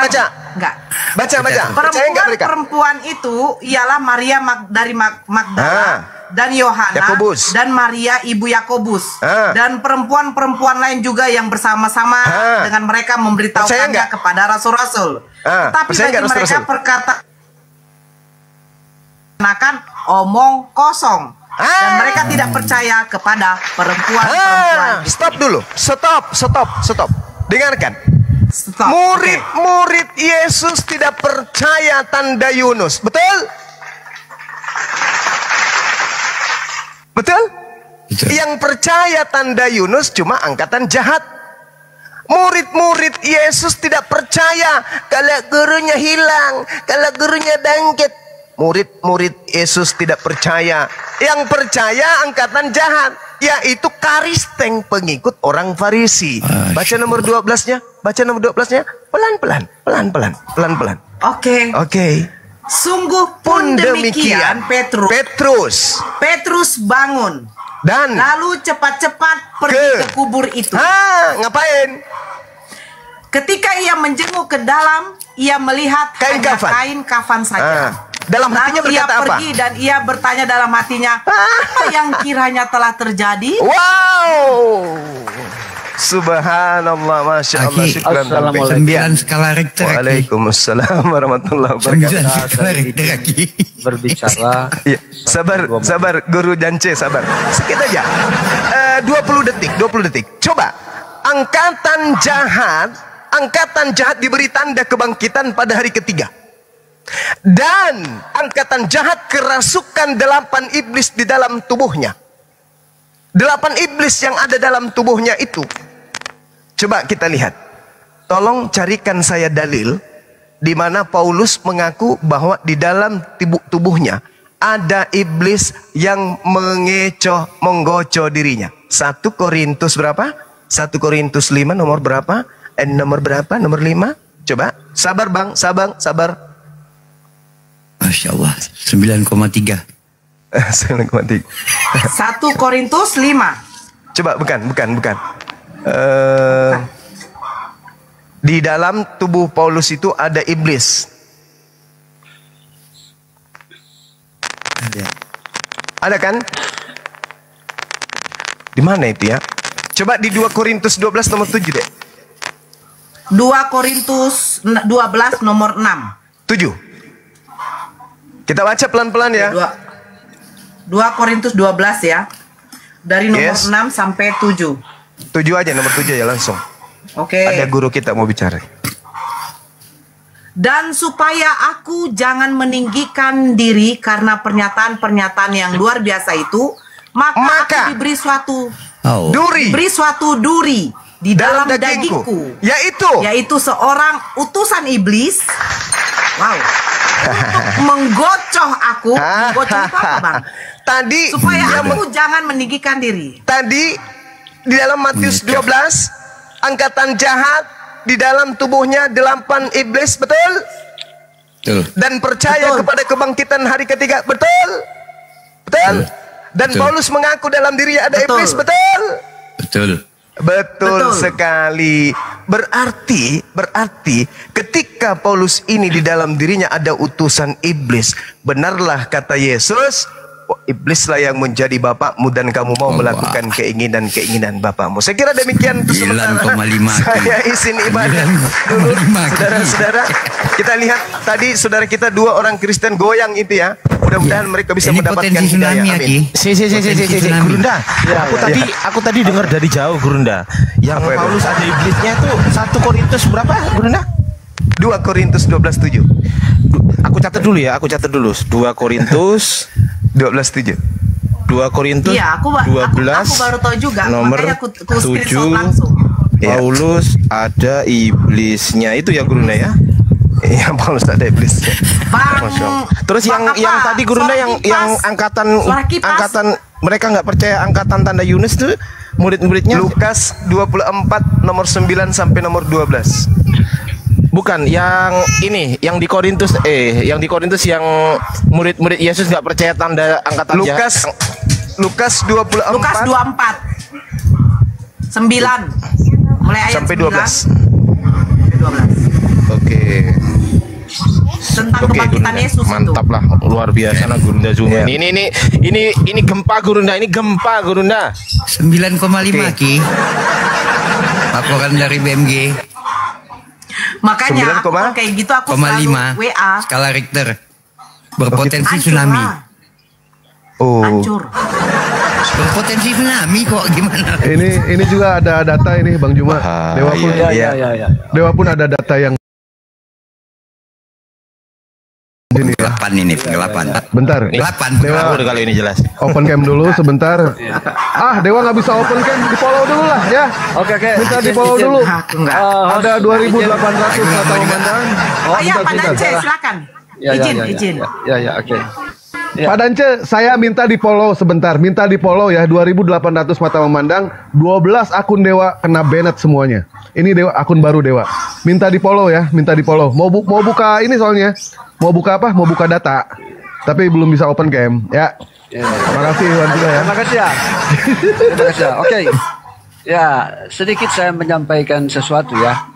Enggak. Baca. Percaya enggak mereka? Perempuan itu ialah Maria dari Magdala dan Yohana Yakobus. dan Maria ibu Yakobus dan perempuan-perempuan lain juga yang bersama-sama dengan mereka Percaya memberitahukannya enggak? kepada rasul-rasul. Tapi percaya bagi enggak mereka rasul-rasul? perkataan omong kosong dan mereka tidak percaya kepada perempuan-perempuan. Stop dulu. Stop. Dengarkan. Stop. Murid-murid Yesus tidak percaya tanda Yunus. Betul? Betul? Yang percaya tanda Yunus cuma angkatan jahat. Murid-murid Yesus tidak percaya kalau gurunya hilang, kalau gurunya bangkit. Murid-murid Yesus tidak percaya. Yang percaya angkatan jahat, yaitu Karisteng, pengikut orang Farisi. Baca nomor 12-nya. Pelan-pelan. Oke. Sungguh pun demikian Petrus bangun dan lalu cepat-cepat pergi ke kubur itu. Ngapain? Ketika ia menjenguk ke dalam, ia melihat Kain hanya kafan. kain kafan saja. Dalam hatinya Lalu ia berkata apa? pergi dan ia bertanya dalam hatinya, apa yang kiranya telah terjadi? Wow. Subhanallah, Masya Allah. Syukran. 9 skala Richter. Waalaikumsalam warahmatullahi 9 wabarakatuh. skala Richter lagi. Berbicara. Ya, sabar Guru Jance, sabar. Sedikit aja. 20 detik. Coba. Angkatan jahat diberi tanda kebangkitan pada hari ketiga. Dan angkatan jahat kerasukan 8 iblis di dalam tubuhnya. 8 iblis yang ada dalam tubuhnya itu. Coba kita lihat. Tolong carikan saya dalil di mana Paulus mengaku bahwa di dalam tubuhnya ada iblis yang menggocoh dirinya. 1 Korintus berapa? 1 Korintus 5 nomor berapa? Nomor berapa? Nomor 5? Coba. Sabar Bang, sabar. Masya Allah, 9,3. 9,3. 1 Korintus 5. Coba, bukan. Di dalam tubuh Paulus itu ada iblis. Ada kan? Di mana itu ya? Coba di 2 Korintus 12 nomor 7 deh. 2 Korintus 12 nomor 6. 7. Kita baca pelan-pelan ya. 2 Korintus 12 ya. Dari nomor 6 sampai 7. 7 aja, nomor 7 ya langsung. Oke. Ada guru kita mau bicara. Dan supaya aku jangan meninggikan diri karena pernyataan-pernyataan yang luar biasa itu, maka aku diberi suatu duri di dalam dagingku, yaitu seorang utusan iblis. Wow. Untuk menggocoh aku. Menggocoh itu apa, Bang? Tadi supaya aku jangan meninggikan diri. Tadi di dalam Matius 12, angkatan jahat di dalam tubuhnya 8 iblis, betul? Dan percaya kepada kebangkitan hari ketiga, betul? Dan Paulus mengaku dalam dirinya ada iblis, betul? Betul sekali. Berarti ketika Paulus ini di dalam dirinya ada utusan iblis, benarlah kata Yesus, iblislah yang menjadi bapakmu dan kamu mau melakukan keinginan bapakmu. Saya kira demikian. 9,5. Saya izin ibadah dulu, saudara-saudara. Kita lihat tadi saudara kita 2 orang Kristen goyang itu ya. Mudah-mudahan mereka bisa mendapatkan hidayah. Amin. Gurunda. Aku tadi dengar dari jauh, Gurunda. Yang Paulus ada iblisnya itu 1 Korintus berapa, Gurunda? 2 Korintus 12:7. Aku catat dulu ya, 2 Korintus 12:7. 2 Korintus Iya, aku 12 baru tahu juga. nomor Makanya aku 7. screenshot langsung. Paulus ada iblisnya itu ya Gurunda ya. Iya, Paulus ada iblis. Bang, Terus yang tadi Gurunda yang angkatan mereka nggak percaya angkatan tanda Yunus tuh murid-muridnya Lukas 24 nomor 9 sampai nomor 12. bukan yang ini yang di Korintus yang murid-murid Yesus nggak percaya tanda angkatan Lukas 24 Lukas 24 9 mulai ayat sampai 12. Oke. Tentang kebangkitan Yesus mantap itu. lah, luar biasa nah Gurunda Zuma. Ini gempa Gurunda, 9,5 Ki. Laporan dari BMG. Makanya aku 9, kalau kayak gitu aku selalu 5 WA. skala Richter. Berpotensi Hancur tsunami. lah. Oh. Hancur. Berpotensi tsunami kok gimana? Ini juga ada data ini Bang Juma. Dewa pun Dewa pun ada data yang Penggelapan ini, penggelapan. bentar. Dewa udah kali ini jelas. Open cam dulu sebentar. Dewa nggak bisa open cam, di follow dulu lah ya. Oke. Minta di follow dulu. Ada 2.800 mata memandang. Ayo Pak Dance, silakan. Izin. Ya, oke. Pak Dance, saya minta di follow sebentar. Minta di follow ya, 2.800 mata memandang. 12 akun Dewa kena banned semuanya. Ini Dewa akun baru Dewa. Minta di follow ya, minta di follow. Mau buka ini soalnya. Mau buka apa? Mau buka data. Tapi belum bisa open cam ya. Terima kasih Iwan juga ya. Terima kasih ya. Oke. Ya, sedikit saya menyampaikan sesuatu ya.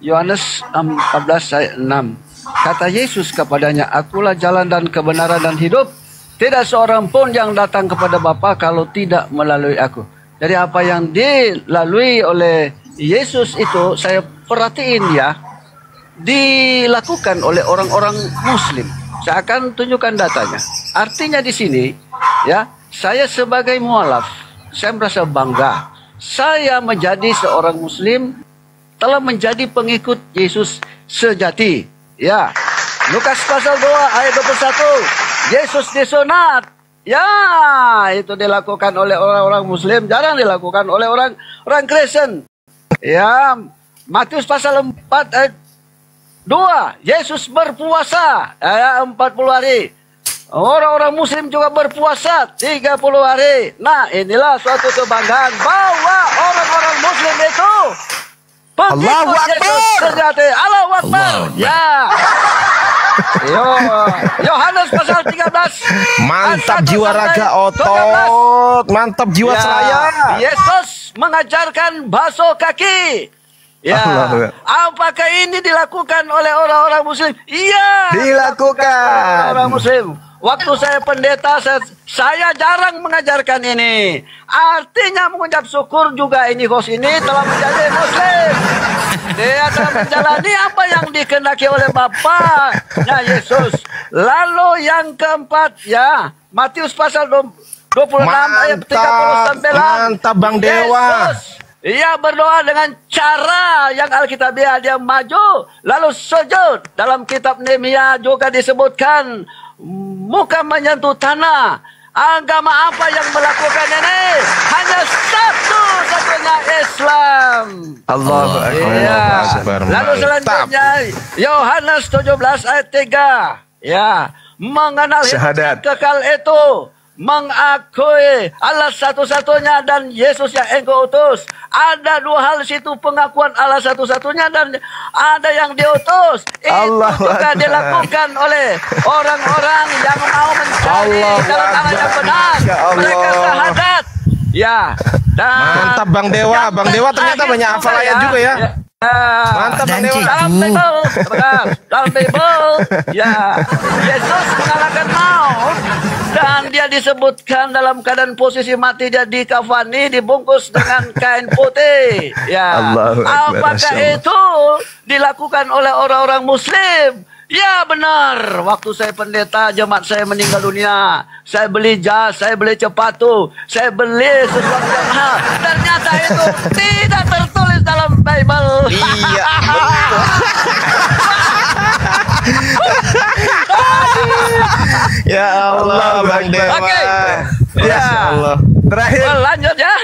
Yohanes 14 ayat 6. Kata Yesus kepadanya, "Akulah jalan dan kebenaran dan hidup. Tidak seorang pun yang datang kepada Bapa kalau tidak melalui aku." Dari apa yang dilalui oleh Yesus itu saya perhatiin ya, dilakukan oleh orang-orang Muslim. Saya akan tunjukkan datanya. Artinya di sini, ya, saya sebagai mualaf, saya merasa bangga. Saya menjadi seorang Muslim, telah menjadi pengikut Yesus sejati. Ya, Lukas pasal 2 ayat 21, Yesus disunat. Ya, itu dilakukan oleh orang-orang Muslim, jarang dilakukan oleh orang Kristen. Ya, Matius pasal 4 ayat 2, Yesus berpuasa 40 hari. Orang-orang Muslim juga berpuasa 30 hari. Nah, inilah suatu kebanggaan bahwa orang-orang Muslim itu Allahu Akbar. Sejati. Allahu Akbar. Ya. Yohanes pasal 13. Mantap jiwa raga otot, mantap jiwa selaya. Yesus mengajarkan basuh kaki. Ya, apakah ini dilakukan oleh orang-orang Muslim? Iya, dilakukan orang Muslim. Waktu saya pendeta, saya jarang mengajarkan ini. Artinya mengucap syukur juga ini host ini telah menjadi Muslim. Dia telah menjalani apa yang dikehendaki oleh Bapa-Nya Yesus. Lalu yang keempat, ya, Matius pasal 26 ayat 39. Mantap Bang Dewa. Ia berdoa dengan cara yang Alkitabiah, dia maju lalu sujud. Dalam kitab Nehemia juga disebutkan muka menyentuh tanah. Agama apa yang melakukan ini? Hanya satu-satunya Islam. Allahu Akbar. Lalu selanjutnya Yohanes 17 ayat 3. Ya, mengenal hidup kekal itu, mengakui Allah satu-satunya dan Yesus yang Engkau utus. Ada dua hal di situ, pengakuan Allah satu-satunya dan ada yang diutus. Itu juga dilakukan oleh orang-orang yang mau mencari jalan Allah yang benar. Mereka syahadat. Ya. Dan mantap Bang Dewa. Bang Dewa ternyata banyak hafal ayat juga ya. Mantap Bang Dewa. Dalam Bible, ya, Yesus mengalahkan maut dan dia disebutkan dalam keadaan posisi mati, dia dikafani, dibungkus dengan kain putih. Ya, apakah itu dilakukan oleh orang-orang Muslim? Ya benar, waktu saya pendeta, jemaat saya meninggal dunia, saya beli jas, saya beli sepatu, saya beli sesuatu yang mahal. Ternyata itu tidak tertulis dalam Bible. Iya, betul. Bang Dewa. Oke. Ya. Allah. Terakhir, Lanjut ya.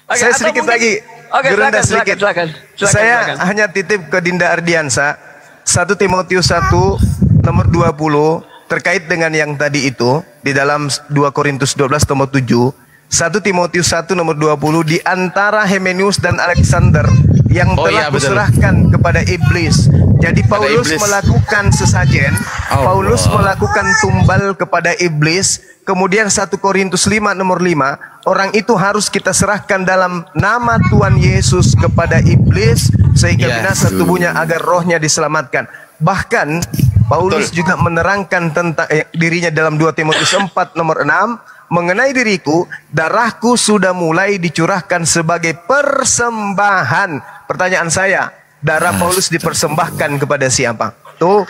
Oke, saya atau sedikit mungkin- lagi. Oke, Gurunda silakan, sedikit. silakan. Saya hanya titip ke Dinda Ardiansa 1 Timotius 1 nomor 20 terkait dengan yang tadi itu di dalam 2 Korintus 12 nomor 7. 1 Timotius 1 nomor 20 di antara Hymenius dan Alexander yang Oh, telah iya, betul. kuserahkan kepada iblis. Jadi Paulus iblis. melakukan sesajen, Paulus melakukan tumbal kepada iblis. Kemudian 1 Korintus 5 nomor 5, orang itu harus kita serahkan dalam nama Tuhan Yesus kepada iblis sehingga binasa tubuhnya agar rohnya diselamatkan. Bahkan Paulus juga menerangkan tentang dirinya dalam 2 Timotius 4 nomor 6, mengenai diriku, darahku sudah mulai dicurahkan sebagai persembahan. Pertanyaan saya, darah Paulus dipersembahkan kepada siapa? Tuh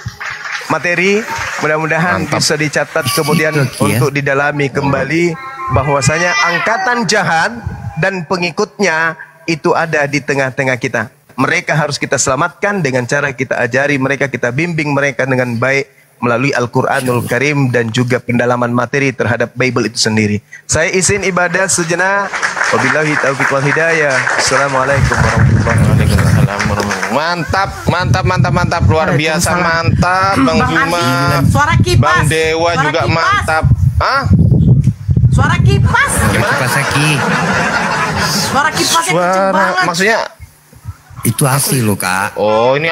materi, mudah-mudahan bisa dicatat kemudian untuk didalami kembali bahwasanya angkatan jahat dan pengikutnya itu ada di tengah-tengah kita. Mereka harus kita selamatkan dengan cara kita ajari mereka, kita bimbing mereka dengan baik melalui Al-Quranul Karim dan juga pendalaman materi terhadap Bible itu sendiri. Saya izin ibadah sejenak. Wabillahi taufiq wal hidayah. Assalamualaikum warahmatullahi wabarakatuh. Mantap, luar biasa mantap, Bang Zuma, Suara kipas. Bang Dewa Suara juga kipas. mantap. Hah? Suara kipas. Kipas Aki. Suara kipasnya kenceng Suara, banget. maksudnya Itu asli loh, Kak. oh ini